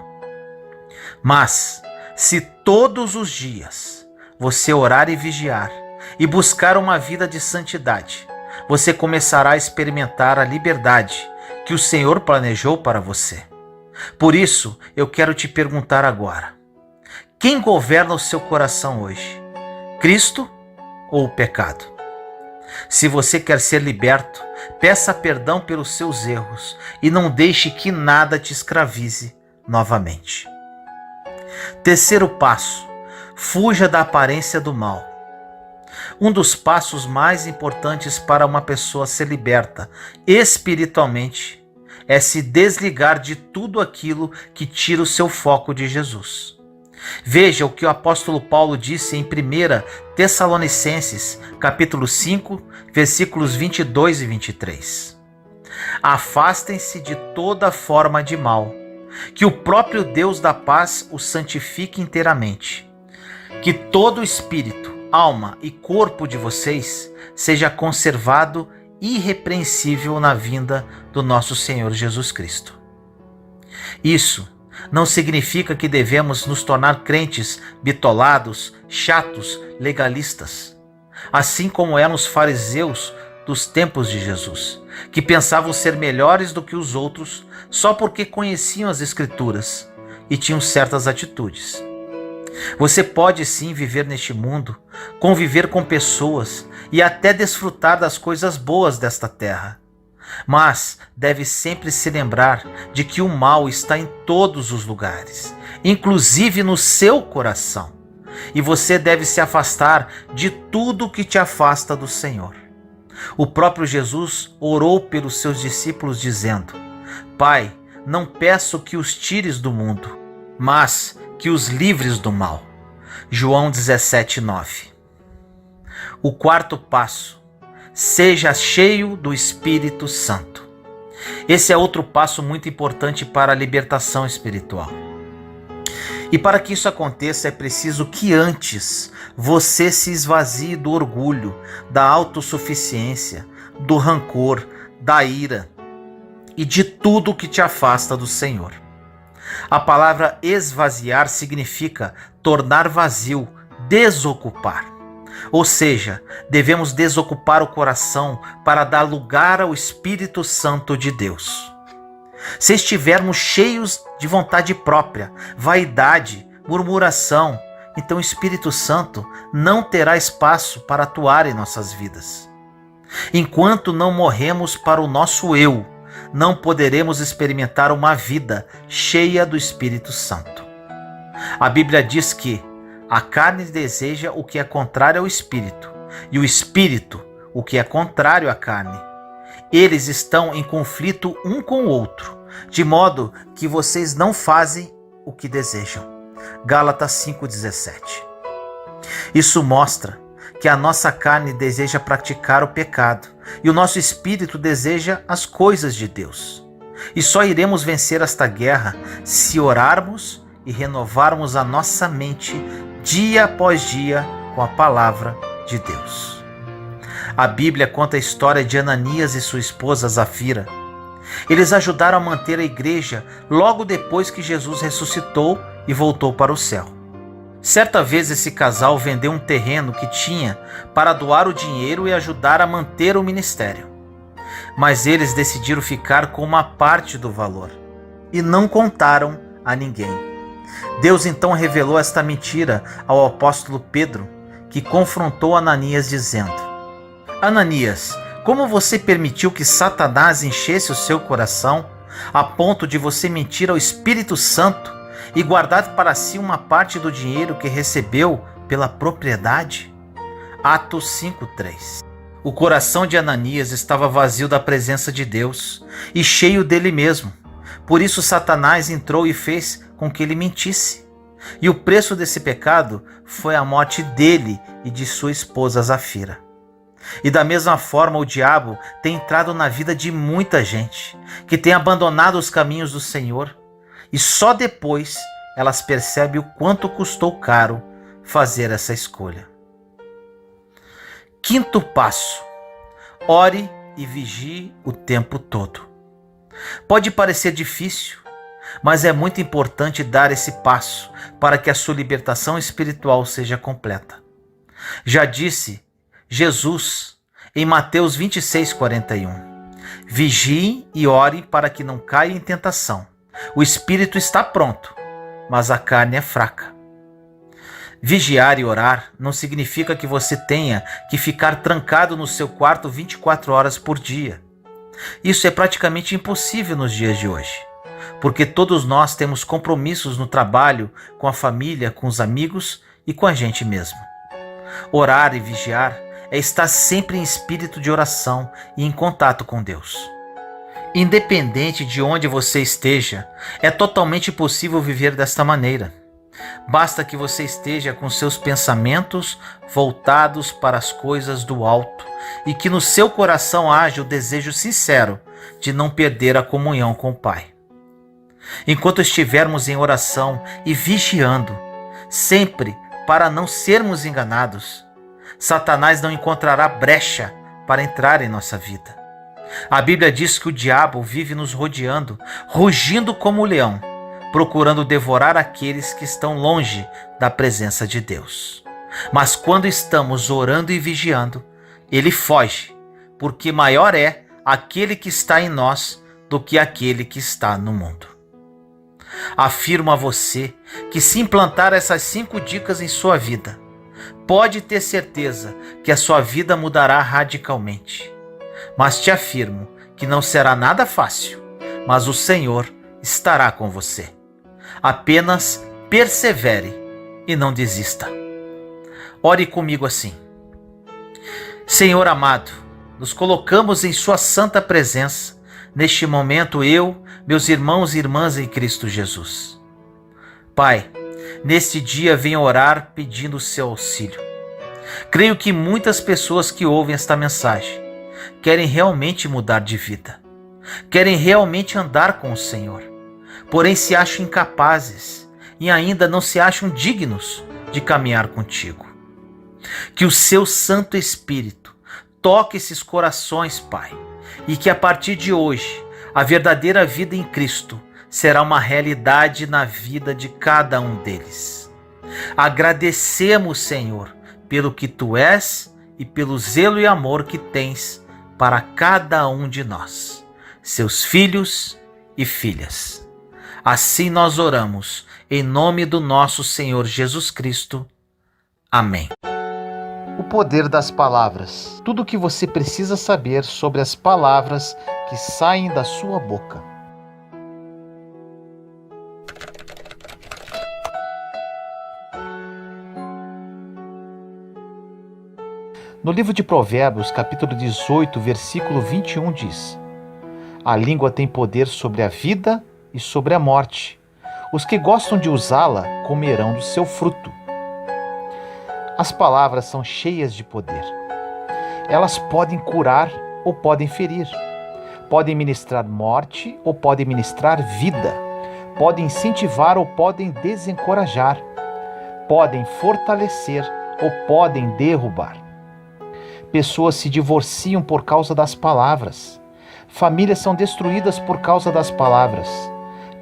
Mas, se todos os dias você orar e vigiar e buscar uma vida de santidade, você começará a experimentar a liberdade que o Senhor planejou para você. Por isso, eu quero te perguntar agora: quem governa o seu coração hoje? Cristo ou o pecado? Se você quer ser liberto, peça perdão pelos seus erros e não deixe que nada te escravize novamente. Terceiro passo: fuja da aparência do mal. Um dos passos mais importantes para uma pessoa ser liberta espiritualmente é se desligar de tudo aquilo que tira o seu foco de Jesus. Veja o que o apóstolo Paulo disse em 1 Tessalonicenses, capítulo 5, versículos 22 e 23. Afastem-se de toda forma de mal, que o próprio Deus da paz os santifique inteiramente. Que todo o espírito, alma e corpo de vocês seja conservado irrepreensível na vinda do nosso Senhor Jesus Cristo. Isso não significa que devemos nos tornar crentes bitolados, chatos, legalistas, assim como eram os fariseus dos tempos de Jesus, que pensavam ser melhores do que os outros só porque conheciam as Escrituras e tinham certas atitudes. Você pode sim viver neste mundo, conviver com pessoas e até desfrutar das coisas boas desta terra. Mas deve sempre se lembrar de que o mal está em todos os lugares, inclusive no seu coração. E você deve se afastar de tudo que te afasta do Senhor. O próprio Jesus orou pelos seus discípulos dizendo: Pai, não peço que os tires do mundo, mas que os livres do mal. João 17:9. O quarto passo: seja cheio do Espírito Santo. Esse é outro passo muito importante para a libertação espiritual. E para que isso aconteça é preciso que antes você se esvazie do orgulho, da autossuficiência, do rancor, da ira e de tudo que te afasta do Senhor. A palavra esvaziar significa tornar vazio, desocupar. Ou seja, devemos desocupar o coração para dar lugar ao Espírito Santo de Deus. Se estivermos cheios de vontade própria, vaidade, murmuração, então o Espírito Santo não terá espaço para atuar em nossas vidas. Enquanto não morremos para o nosso eu, não poderemos experimentar uma vida cheia do Espírito Santo. A Bíblia diz que a carne deseja o que é contrário ao Espírito, e o Espírito o que é contrário à carne. Eles estão em conflito um com o outro, de modo que vocês não fazem o que desejam. Gálatas 5,17. Isso mostra que a nossa carne deseja praticar o pecado e o nosso espírito deseja as coisas de Deus. E só iremos vencer esta guerra se orarmos e renovarmos a nossa mente dia após dia com a palavra de Deus. A Bíblia conta a história de Ananias e sua esposa Zafira. Eles ajudaram a manter a igreja logo depois que Jesus ressuscitou e voltou para o céu. Certa vez esse casal vendeu um terreno que tinha para doar o dinheiro e ajudar a manter o ministério. Mas eles decidiram ficar com uma parte do valor e não contaram a ninguém. Deus então revelou esta mentira ao apóstolo Pedro, que confrontou Ananias dizendo: Ananias, como você permitiu que Satanás enchesse o seu coração a ponto de você mentir ao Espírito Santo e guardar para si uma parte do dinheiro que recebeu pela propriedade? Atos 5:3. O coração de Ananias estava vazio da presença de Deus e cheio dele mesmo. Por isso Satanás entrou e fez com que ele mentisse. E o preço desse pecado foi a morte dele e de sua esposa Zafira. E da mesma forma o diabo tem entrado na vida de muita gente que tem abandonado os caminhos do Senhor, e só depois elas percebem o quanto custou caro fazer essa escolha. Quinto passo: ore e vigie o tempo todo. Pode parecer difícil, mas é muito importante dar esse passo para que a sua libertação espiritual seja completa. Já disse Jesus em Mateus 26:41. Vigiem e orem para que não caia em tentação. O espírito está pronto, mas a carne é fraca. Vigiar e orar não significa que você tenha que ficar trancado no seu quarto 24 horas por dia. Isso é praticamente impossível nos dias de hoje, porque todos nós temos compromissos no trabalho, com a família, com os amigos e com a gente mesmo. Orar e vigiar é estar sempre em espírito de oração e em contato com Deus. Independente de onde você esteja, é totalmente possível viver desta maneira. Basta que você esteja com seus pensamentos voltados para as coisas do alto e que no seu coração haja o desejo sincero de não perder a comunhão com o Pai. Enquanto estivermos em oração e vigiando, sempre para não sermos enganados, Satanás não encontrará brecha para entrar em nossa vida. A Bíblia diz que o diabo vive nos rodeando, rugindo como um leão, procurando devorar aqueles que estão longe da presença de Deus. Mas quando estamos orando e vigiando, ele foge, porque maior é aquele que está em nós do que aquele que está no mundo. Afirmo a você que se implantar essas 5 dicas em sua vida, pode ter certeza que a sua vida mudará radicalmente. Mas te afirmo que não será nada fácil, mas o Senhor estará com você. Apenas persevere e não desista. Ore comigo assim: Senhor amado, nos colocamos em sua santa presença. Neste momento eu, meus irmãos e irmãs em Cristo Jesus. Pai, neste dia venho orar pedindo o seu auxílio. Creio que muitas pessoas que ouvem esta mensagem querem realmente mudar de vida. Querem realmente andar com o Senhor. Porém se acham incapazes e ainda não se acham dignos de caminhar contigo. Que o seu Santo Espírito toque esses corações, Pai, e que a partir de hoje a verdadeira vida em Cristo será uma realidade na vida de cada um deles. Agradecemos, Senhor, pelo que Tu és e pelo zelo e amor que tens para cada um de nós, seus filhos e filhas. Assim nós oramos, em nome do nosso Senhor Jesus Cristo. Amém. O poder das palavras. Tudo o que você precisa saber sobre as palavras que saem da sua boca. No livro de Provérbios, capítulo 18, versículo 21 diz: A língua tem poder sobre a vida e sobre a morte. Os que gostam de usá-la comerão do seu fruto. As palavras são cheias de poder. Elas podem curar ou podem ferir. Podem ministrar morte ou podem ministrar vida. Podem incentivar ou podem desencorajar. Podem fortalecer ou podem derrubar. Pessoas se divorciam por causa das palavras. Famílias são destruídas por causa das palavras.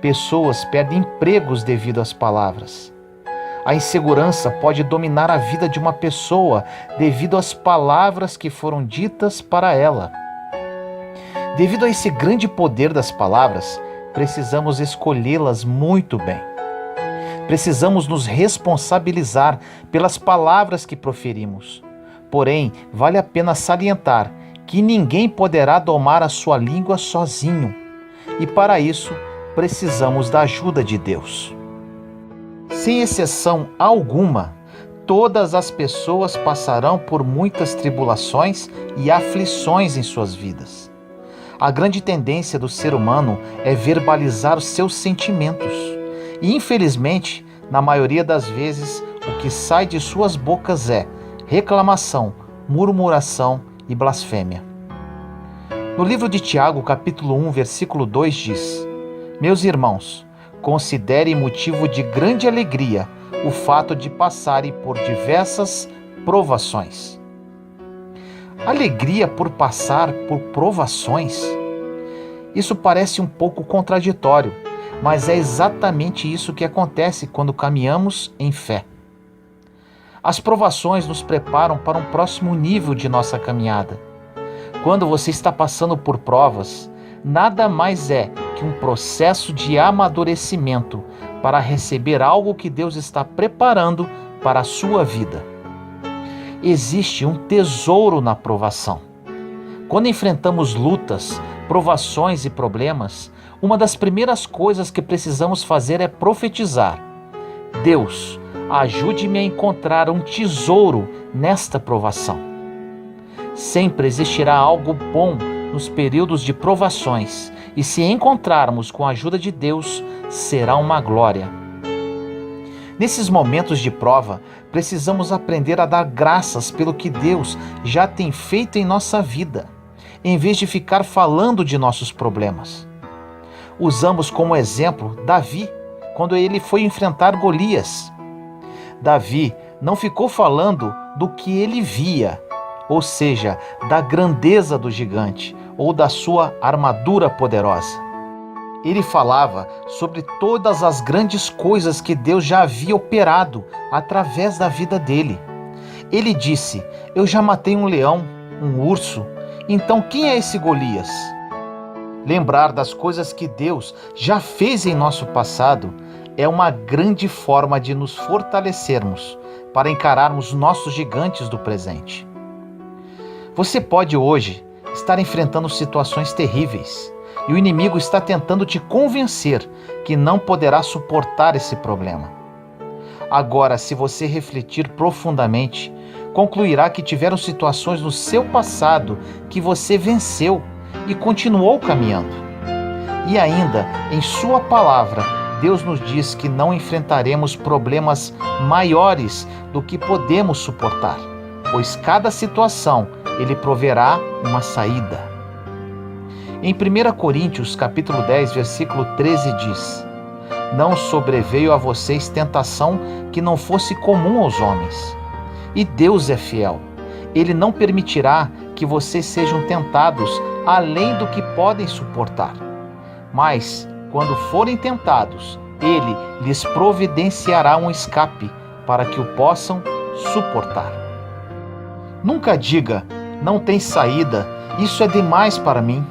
Pessoas perdem empregos devido às palavras. A insegurança pode dominar a vida de uma pessoa devido às palavras que foram ditas para ela. Devido a esse grande poder das palavras, precisamos escolhê-las muito bem. Precisamos nos responsabilizar pelas palavras que proferimos. Porém, vale a pena salientar que ninguém poderá domar a sua língua sozinho. E para isso, precisamos da ajuda de Deus. Sem exceção alguma, todas as pessoas passarão por muitas tribulações e aflições em suas vidas. A grande tendência do ser humano é verbalizar os seus sentimentos. E, infelizmente, na maioria das vezes, o que sai de suas bocas é reclamação, murmuração e blasfêmia. No livro de Tiago, capítulo 1, versículo 2 diz: Meus irmãos, considerem motivo de grande alegria o fato de passarem por diversas provações. Alegria por passar por provações? Isso parece um pouco contraditório, mas é exatamente isso que acontece quando caminhamos em fé. As provações nos preparam para um próximo nível de nossa caminhada. Quando você está passando por provas, nada mais é que um processo de amadurecimento para receber algo que Deus está preparando para a sua vida. Existe um tesouro na provação. Quando enfrentamos lutas, provações e problemas, uma das primeiras coisas que precisamos fazer é profetizar: Deus, ajude-me a encontrar um tesouro nesta provação. Sempre existirá algo bom nos períodos de provações, e se encontrarmos com a ajuda de Deus, será uma glória. Nesses momentos de prova, precisamos aprender a dar graças pelo que Deus já tem feito em nossa vida, em vez de ficar falando de nossos problemas. Usamos como exemplo Davi, quando ele foi enfrentar Golias. Davi não ficou falando do que ele via, ou seja, da grandeza do gigante ou da sua armadura poderosa. Ele falava sobre todas as grandes coisas que Deus já havia operado através da vida dele. Ele disse: eu já matei um leão, um urso, então quem é esse Golias? Lembrar das coisas que Deus já fez em nosso passado é uma grande forma de nos fortalecermos para encararmos nossos gigantes do presente. Você pode hoje estar enfrentando situações terríveis e o inimigo está tentando te convencer que não poderá suportar esse problema. Agora, se você refletir profundamente, concluirá que tiveram situações no seu passado que você venceu e continuou caminhando. E ainda, em sua palavra, Deus nos diz que não enfrentaremos problemas maiores do que podemos suportar, pois cada situação Ele proverá uma saída. Em 1 Coríntios, capítulo 10, versículo 13 diz: Não sobreveio a vocês tentação que não fosse comum aos homens. E Deus é fiel. Ele não permitirá que vocês sejam tentados além do que podem suportar. Mas, quando forem tentados, Ele lhes providenciará um escape para que o possam suportar. Nunca diga, não tem saída, isso é demais para mim.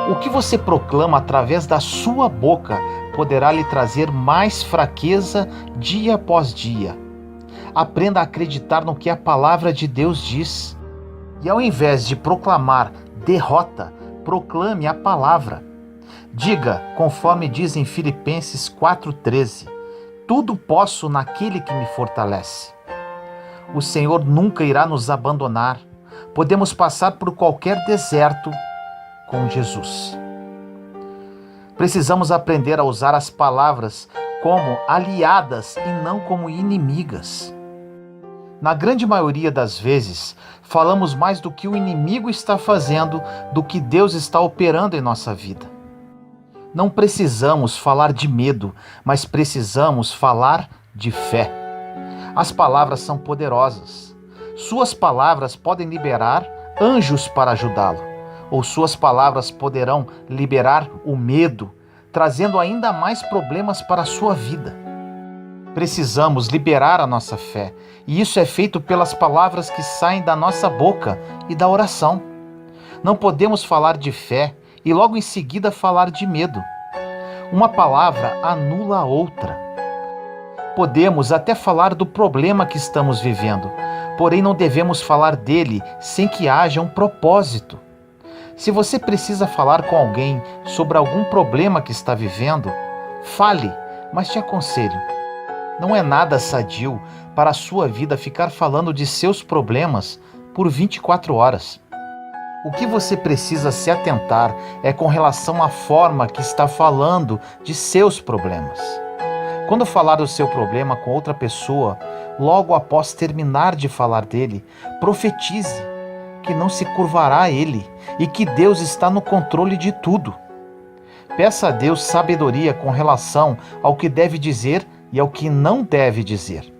O que você proclama através da sua boca poderá lhe trazer mais fraqueza dia após dia. Aprenda a acreditar no que a palavra de Deus diz. E ao invés de proclamar derrota, proclame a palavra. Diga, conforme diz em Filipenses 4,13, tudo posso naquele que me fortalece. O Senhor nunca irá nos abandonar. Podemos passar por qualquer deserto com Jesus. Precisamos aprender a usar as palavras como aliadas e não como inimigas. Na grande maioria das vezes, falamos mais do que o inimigo está fazendo do que Deus está operando em nossa vida. Não precisamos falar de medo, mas precisamos falar de fé. As palavras são poderosas. Suas palavras podem liberar anjos para ajudá-lo, ou suas palavras poderão liberar o medo, trazendo ainda mais problemas para a sua vida. Precisamos liberar a nossa fé, e isso é feito pelas palavras que saem da nossa boca e da oração. Não podemos falar de fé e logo em seguida falar de medo. Uma palavra anula a outra. Podemos até falar do problema que estamos vivendo, porém não devemos falar dele sem que haja um propósito. Se você precisa falar com alguém sobre algum problema que está vivendo, fale, mas te aconselho, não é nada sadio para a sua vida ficar falando de seus problemas por 24 horas. O que você precisa se atentar é com relação à forma que está falando de seus problemas. Quando falar do seu problema com outra pessoa, logo após terminar de falar dele, profetize que não se curvará a ele e que Deus está no controle de tudo. Peça a Deus sabedoria com relação ao que deve dizer e ao que não deve dizer.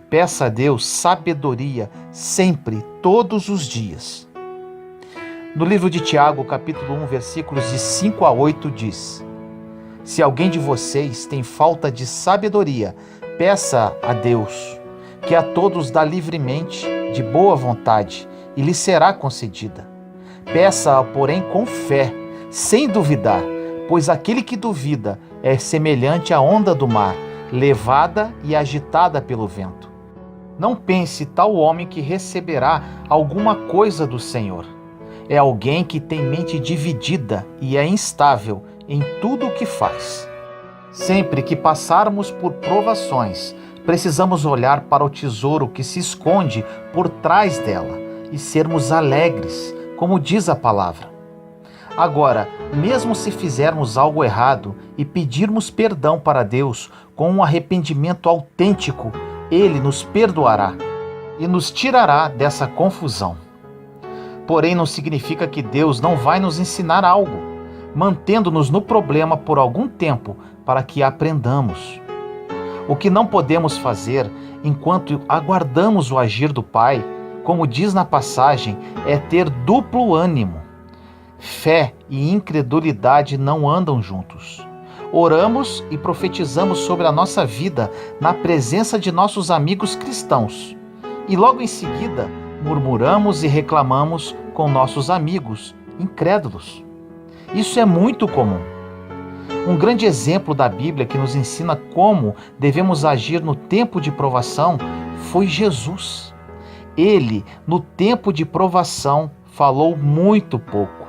Peça a Deus sabedoria sempre, todos os dias. No livro de Tiago, capítulo 1, versículos de 5 a 8, diz: Se alguém de vocês tem falta de sabedoria, peça a Deus, que a todos dá livremente, de boa vontade, e lhe será concedida. Peça-a, porém, com fé, sem duvidar, pois aquele que duvida é semelhante à onda do mar, levada e agitada pelo vento. Não pense tal homem que receberá alguma coisa do Senhor. É alguém que tem mente dividida e é instável em tudo o que faz. Sempre que passarmos por provações, precisamos olhar para o tesouro que se esconde por trás dela e sermos alegres, como diz a palavra. Agora, mesmo se fizermos algo errado e pedirmos perdão para Deus com um arrependimento autêntico, Ele nos perdoará e nos tirará dessa confusão. Porém, não significa que Deus não vai nos ensinar algo, mantendo-nos no problema por algum tempo para que aprendamos. O que não podemos fazer enquanto aguardamos o agir do Pai, como diz na passagem, é ter duplo ânimo. Fé e incredulidade não andam juntos. Oramos e profetizamos sobre a nossa vida na presença de nossos amigos cristãos. E logo em seguida, murmuramos e reclamamos com nossos amigos incrédulos. Isso é muito comum. Um grande exemplo da Bíblia que nos ensina como devemos agir no tempo de provação foi Jesus. Ele, no tempo de provação, falou muito pouco.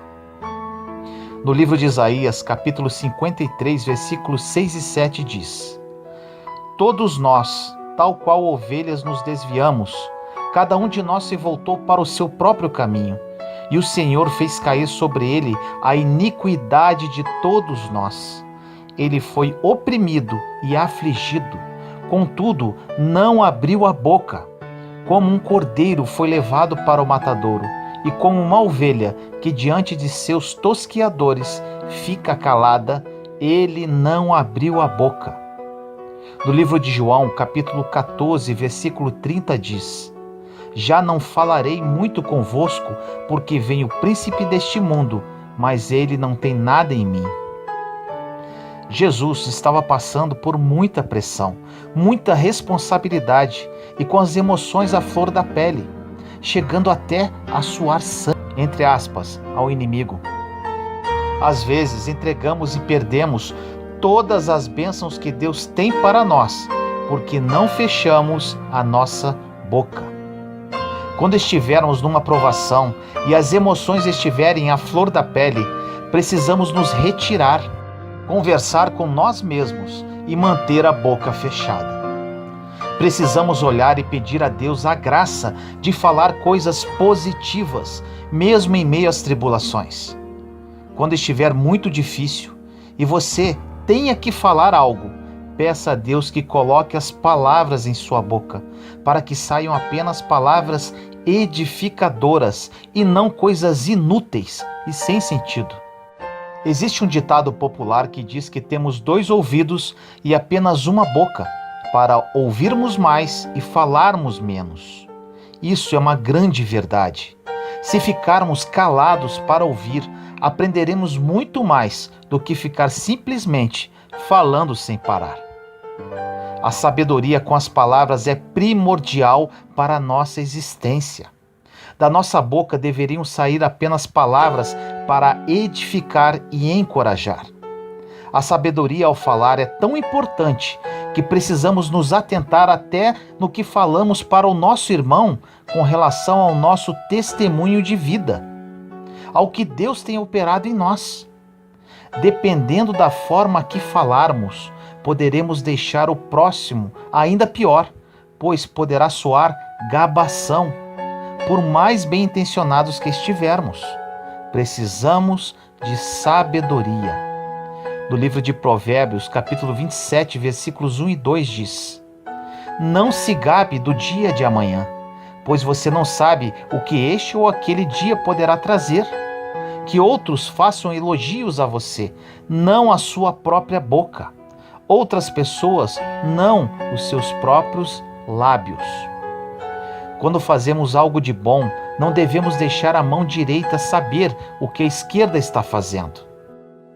No livro de Isaías, capítulo 53, versículos 6 e 7 diz: Todos nós, tal qual ovelhas, nos desviamos, Cada um de nós se voltou para o seu próprio caminho, e o Senhor fez cair sobre ele a iniquidade de todos nós. Ele foi oprimido e afligido, contudo não abriu a boca. Como um cordeiro foi levado para o matadouro, e como uma ovelha que diante de seus tosquiadores fica calada, ele não abriu a boca. No livro de João, capítulo 14, versículo 30 diz: Já não falarei muito convosco, porque vem o príncipe deste mundo, mas ele não tem nada em mim. Jesus estava passando por muita pressão, muita responsabilidade e com as emoções à flor da pele, chegando até a suar sangue, entre aspas, ao inimigo. Às vezes entregamos e perdemos todas as bênçãos que Deus tem para nós, porque não fechamos a nossa boca. Quando estivermos numa provação e as emoções estiverem à flor da pele, precisamos nos retirar, conversar com nós mesmos e manter a boca fechada. Precisamos olhar e pedir a Deus a graça de falar coisas positivas, mesmo em meio às tribulações. Quando estiver muito difícil e você tenha que falar algo, peça a Deus que coloque as palavras em sua boca, para que saiam apenas palavras edificadoras e não coisas inúteis e sem sentido. Existe um ditado popular que diz que temos 2 ouvidos e apenas uma boca, para ouvirmos mais e falarmos menos. Isso é uma grande verdade. Se ficarmos calados para ouvir, aprenderemos muito mais do que ficar simplesmente falando sem parar. A sabedoria com as palavras é primordial para a nossa existência. Da nossa boca deveriam sair apenas palavras para edificar e encorajar. A sabedoria ao falar é tão importante que precisamos nos atentar até no que falamos para o nosso irmão com relação ao nosso testemunho de vida, ao que Deus tem operado em nós. Dependendo da forma que falarmos, poderemos deixar o próximo ainda pior, pois poderá soar gabação, por mais bem intencionados que estivermos. Precisamos de sabedoria. No livro de Provérbios, capítulo 27, versículos 1 e 2 diz: Não se gabe do dia de amanhã, pois você não sabe o que este ou aquele dia poderá trazer. Que outros façam elogios a você, não a sua própria boca. Outras pessoas, não os seus próprios lábios. Quando fazemos algo de bom, não devemos deixar a mão direita saber o que a esquerda está fazendo.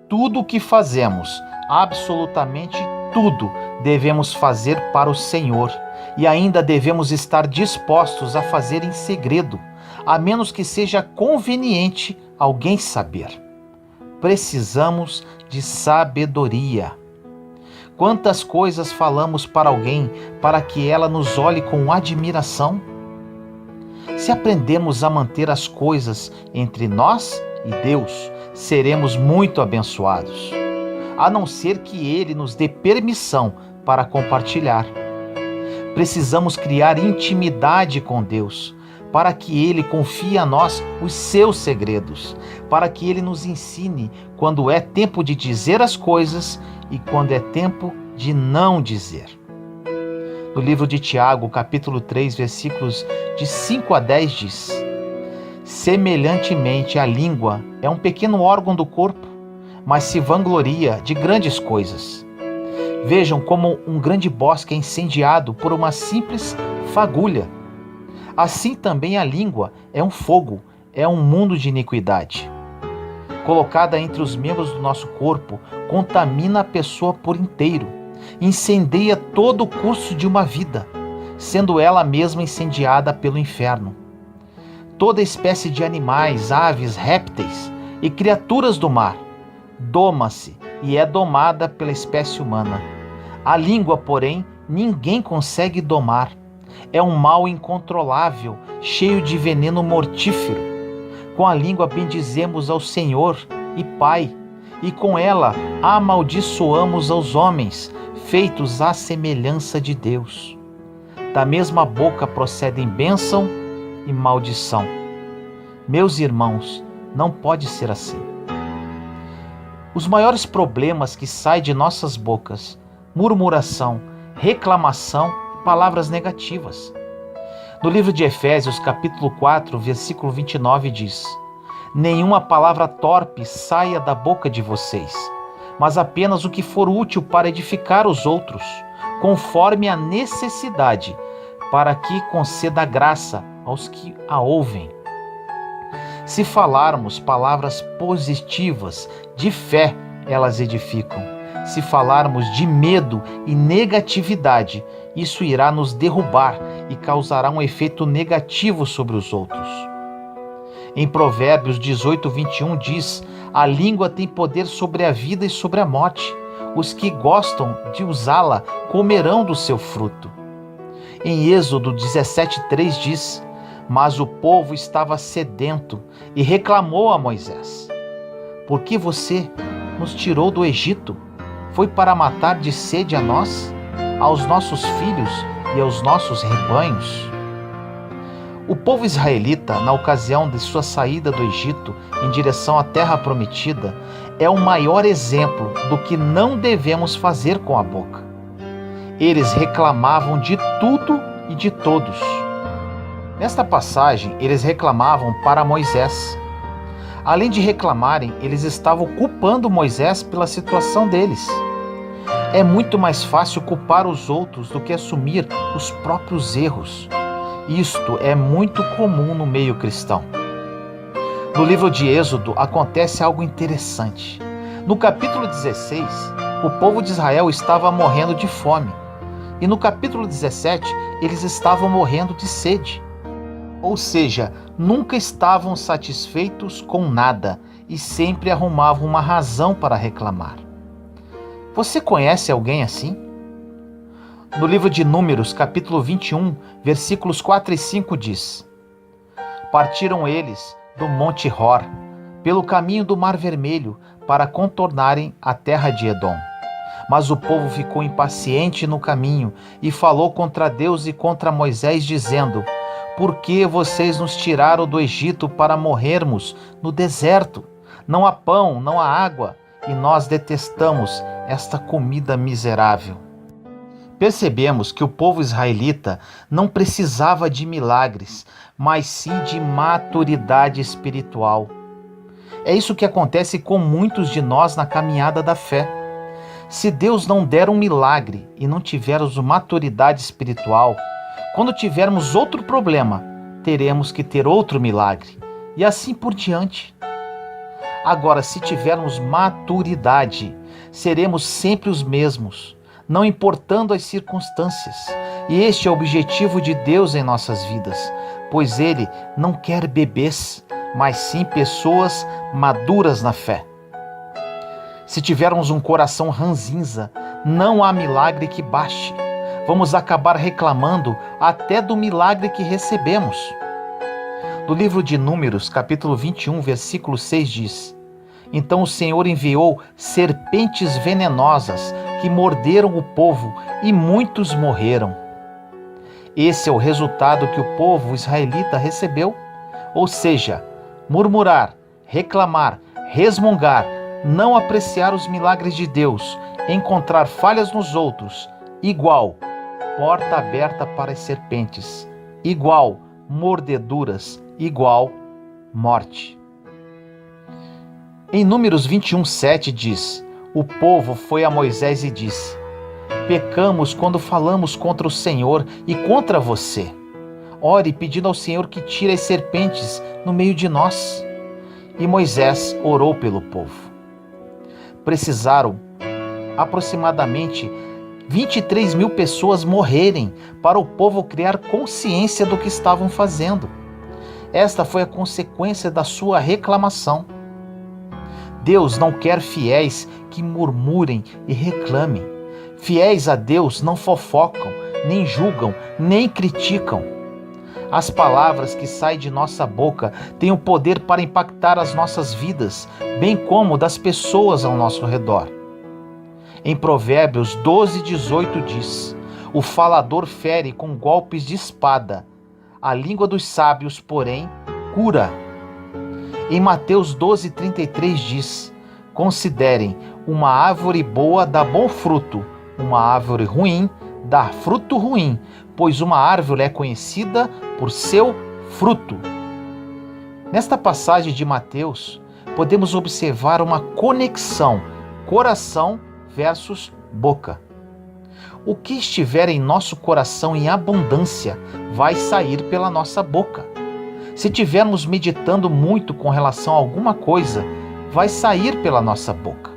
Tudo o que fazemos, absolutamente tudo, devemos fazer para o Senhor, e ainda devemos estar dispostos a fazer em segredo, a menos que seja conveniente alguém saber. Precisamos de sabedoria. Quantas coisas falamos para alguém para que ela nos olhe com admiração? Se aprendemos a manter as coisas entre nós e Deus, seremos muito abençoados, a não ser que Ele nos dê permissão para compartilhar. Precisamos criar intimidade com Deus, para que Ele confie a nós os seus segredos, para que Ele nos ensine quando é tempo de dizer as coisas e quando é tempo de não dizer. No livro de Tiago, capítulo 3, versículos de 5 a 10 diz: Semelhantemente, a língua é um pequeno órgão do corpo, mas se vangloria de grandes coisas. Vejam como um grande bosque é incendiado por uma simples fagulha. Assim também a língua é um fogo, é um mundo de iniquidade. Colocada entre os membros do nosso corpo, contamina a pessoa por inteiro, incendeia todo o curso de uma vida, sendo ela mesma incendiada pelo inferno. Toda espécie de animais, aves, répteis e criaturas do mar doma-se e é domada pela espécie humana. A língua, porém, ninguém consegue domar. É um mal incontrolável, cheio de veneno mortífero. Com a língua bendizemos ao Senhor e Pai, e com ela amaldiçoamos aos homens, feitos à semelhança de Deus. Da mesma boca procedem bênção e maldição. Meus irmãos, não pode ser assim. Os maiores problemas que saem de nossas bocas: murmuração, reclamação e palavras negativas. No livro de Efésios, capítulo 4, versículo 29 diz: nenhuma palavra torpe saia da boca de vocês, mas apenas o que for útil para edificar os outros, conforme a necessidade, para que conceda graça aos que a ouvem. Se falarmos palavras positivas, de fé, elas edificam. Se falarmos de medo e negatividade, isso irá nos derrubar e causará um efeito negativo sobre os outros. Em Provérbios 18, 21 diz: a língua tem poder sobre a vida e sobre a morte. Os que gostam de usá-la comerão do seu fruto. Em Êxodo 17, 3 diz: mas o povo estava sedento e reclamou a Moisés: por que você nos tirou do Egito? Foi para matar de sede a nós, aos nossos filhos e aos nossos rebanhos? O povo israelita, na ocasião de sua saída do Egito em direção à terra prometida, é o maior exemplo do que não devemos fazer com a boca. Eles reclamavam de tudo e de todos. Nesta passagem, eles reclamavam para Moisés. Além de reclamarem, eles estavam culpando Moisés pela situação deles. É muito mais fácil culpar os outros do que assumir os próprios erros. Isto é muito comum no meio cristão. No livro de Êxodo acontece algo interessante. No capítulo 16, o povo de Israel estava morrendo de fome. E no capítulo 17, eles estavam morrendo de sede. Ou seja, nunca estavam satisfeitos com nada e sempre arrumavam uma razão para reclamar. Você conhece alguém assim? No livro de Números, capítulo 21, versículos 4 e 5 diz: partiram eles do Monte Hor, pelo caminho do Mar Vermelho, para contornarem a terra de Edom. Mas o povo ficou impaciente no caminho e falou contra Deus e contra Moisés, dizendo: por que vocês nos tiraram do Egito para morrermos no deserto? Não há pão, não há água, e nós detestamos esta comida miserável. Percebemos que o povo israelita não precisava de milagres, mas sim de maturidade espiritual. É isso que acontece com muitos de nós na caminhada da fé. Se Deus não der um milagre e não tivermos maturidade espiritual, quando tivermos outro problema, teremos que ter outro milagre, e assim por diante. Agora, se tivermos maturidade, seremos sempre os mesmos, não importando as circunstâncias. E este é o objetivo de Deus em nossas vidas, pois Ele não quer bebês, mas sim pessoas maduras na fé. Se tivermos um coração ranzinza, não há milagre que baste. Vamos acabar reclamando até do milagre que recebemos. No livro de Números, capítulo 21, versículo 6 diz: então o Senhor enviou serpentes venenosas que morderam o povo e muitos morreram. Esse é o resultado que o povo israelita recebeu. Ou seja, murmurar, reclamar, resmungar, não apreciar os milagres de Deus, encontrar falhas nos outros, igual porta aberta para as serpentes, igual mordeduras, igual morte. Em Números 21, 7 diz: o povo foi a Moisés e disse: pecamos quando falamos contra o Senhor e contra você. Ore pedindo ao Senhor que tire as serpentes no meio de nós. E Moisés orou pelo povo. Precisaram aproximadamente 23 mil pessoas morrerem para o povo criar consciência do que estavam fazendo. Esta foi a consequência da sua reclamação. Deus não quer fiéis que murmurem e reclamem. Fiéis a Deus não fofocam, nem julgam, nem criticam. As palavras que saem de nossa boca têm o poder para impactar as nossas vidas, bem como das pessoas ao nosso redor. Em Provérbios 12, 18 diz: O falador fere com golpes de espada. A língua dos sábios, porém, cura. Em Mateus 12:33 diz: considerem, uma árvore boa dá bom fruto, uma árvore ruim dá fruto ruim, pois uma árvore é conhecida por seu fruto. Nesta passagem de Mateus, podemos observar uma conexão coração versus boca. O que estiver em nosso coração em abundância vai sair pela nossa boca. Se tivermos meditando muito com relação a alguma coisa, vai sair pela nossa boca.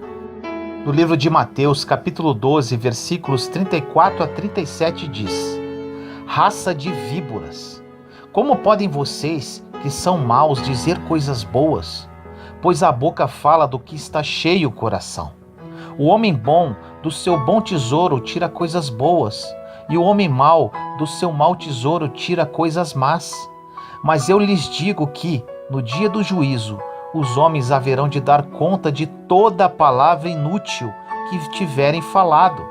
No livro de Mateus, capítulo 12, versículos 34 a 37 diz: raça de víboras, como podem vocês, que são maus, dizer coisas boas? Pois a boca fala do que está cheio o coração. O homem bom do seu bom tesouro tira coisas boas, e o homem mau do seu mau tesouro tira coisas más. Mas eu lhes digo que, no dia do juízo, os homens haverão de dar conta de toda a palavra inútil que tiverem falado.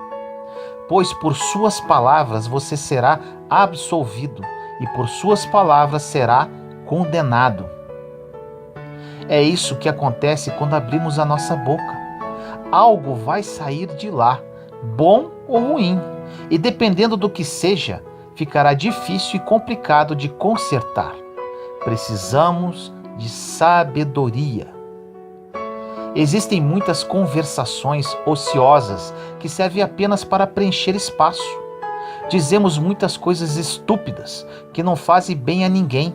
Pois por suas palavras você será absolvido, e por suas palavras será condenado. É isso que acontece quando abrimos a nossa boca. Algo vai sair de lá, bom ou ruim, e dependendo do que seja, ficará difícil e complicado de consertar. Precisamos de sabedoria. Existem muitas conversações ociosas que servem apenas para preencher espaço. Dizemos muitas coisas estúpidas que não fazem bem a ninguém.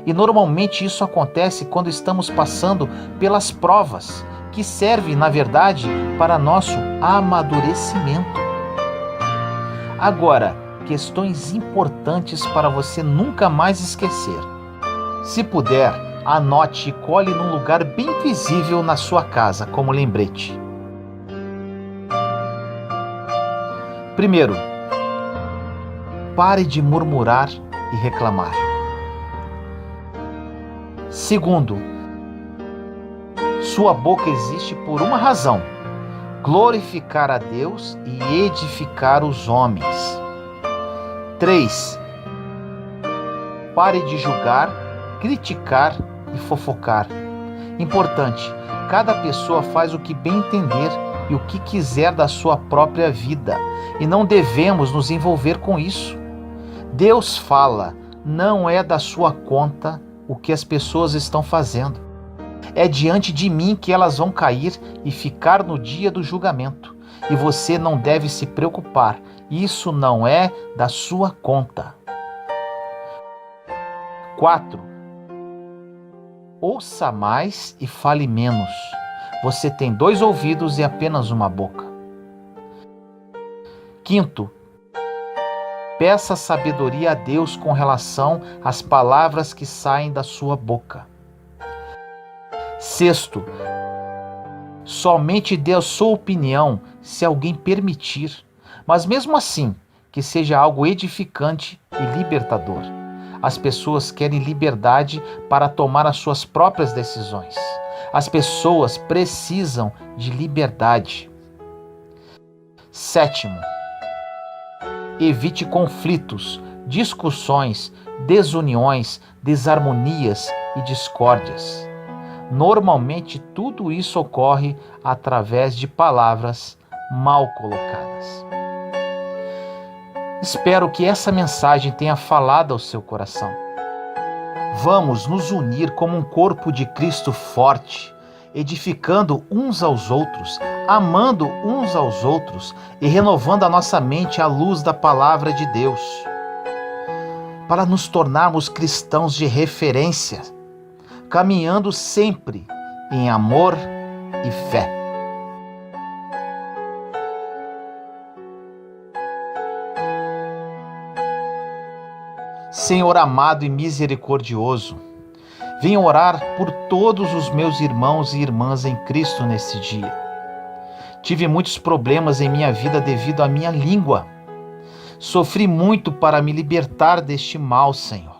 E normalmente isso acontece quando estamos passando pelas provas, que servem, na verdade, para nosso amadurecimento. Agora, questões importantes para você nunca mais esquecer. Se puder, anote e cole num lugar bem visível na sua casa, como lembrete. Primeiro, pare de murmurar e reclamar. Segundo, sua boca existe por uma razão: glorificar a Deus e edificar os homens. 3. Pare de julgar, criticar e fofocar. Importante, cada pessoa faz o que bem entender e o que quiser da sua própria vida, e não devemos nos envolver com isso. Deus fala, não é da sua conta o que as pessoas estão fazendo. É diante de mim que elas vão cair e ficar no dia do julgamento. E você não deve se preocupar. Isso não é da sua conta. 4. Ouça mais e fale menos. Você tem 2 ouvidos e apenas uma boca. 5. Peça sabedoria a Deus com relação às palavras que saem da sua boca. 6. Somente dê a sua opinião se alguém permitir, mas mesmo assim, que seja algo edificante e libertador. As pessoas querem liberdade para tomar as suas próprias decisões. As pessoas precisam de liberdade. 7. Evite conflitos, discussões, desuniões, desarmonias e discórdias. Normalmente tudo isso ocorre através de palavras mal colocadas. Espero que essa mensagem tenha falado ao seu coração. Vamos nos unir como um corpo de Cristo forte, edificando uns aos outros, amando uns aos outros e renovando a nossa mente à luz da palavra de Deus, para nos tornarmos cristãos de referência, caminhando sempre em amor e fé. Senhor amado e misericordioso, venho orar por todos os meus irmãos e irmãs em Cristo nesse dia. Tive muitos problemas em minha vida devido à minha língua. Sofri muito para me libertar deste mal, Senhor,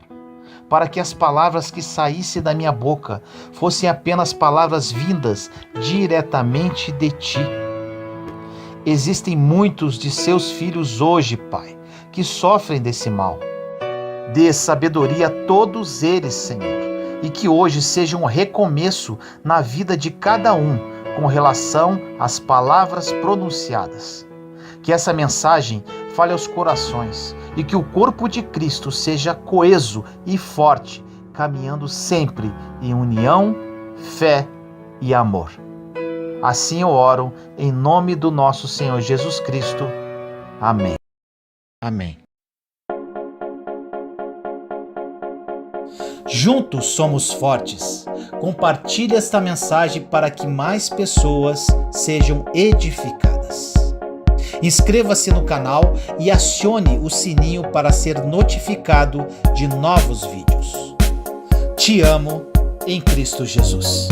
para que as palavras que saíssem da minha boca fossem apenas palavras vindas diretamente de Ti. Existem muitos de seus filhos hoje, Pai, que sofrem desse mal. Dê sabedoria a todos eles, Senhor, e que hoje seja um recomeço na vida de cada um com relação às palavras pronunciadas. Que essa mensagem fale aos corações e que o corpo de Cristo seja coeso e forte, caminhando sempre em união, fé e amor. Assim eu oro em nome do nosso Senhor Jesus Cristo. Amém. Amém. Juntos somos fortes. Compartilhe esta mensagem para que mais pessoas sejam edificadas. Inscreva-se no canal e acione o sininho para ser notificado de novos vídeos. Te amo em Cristo Jesus.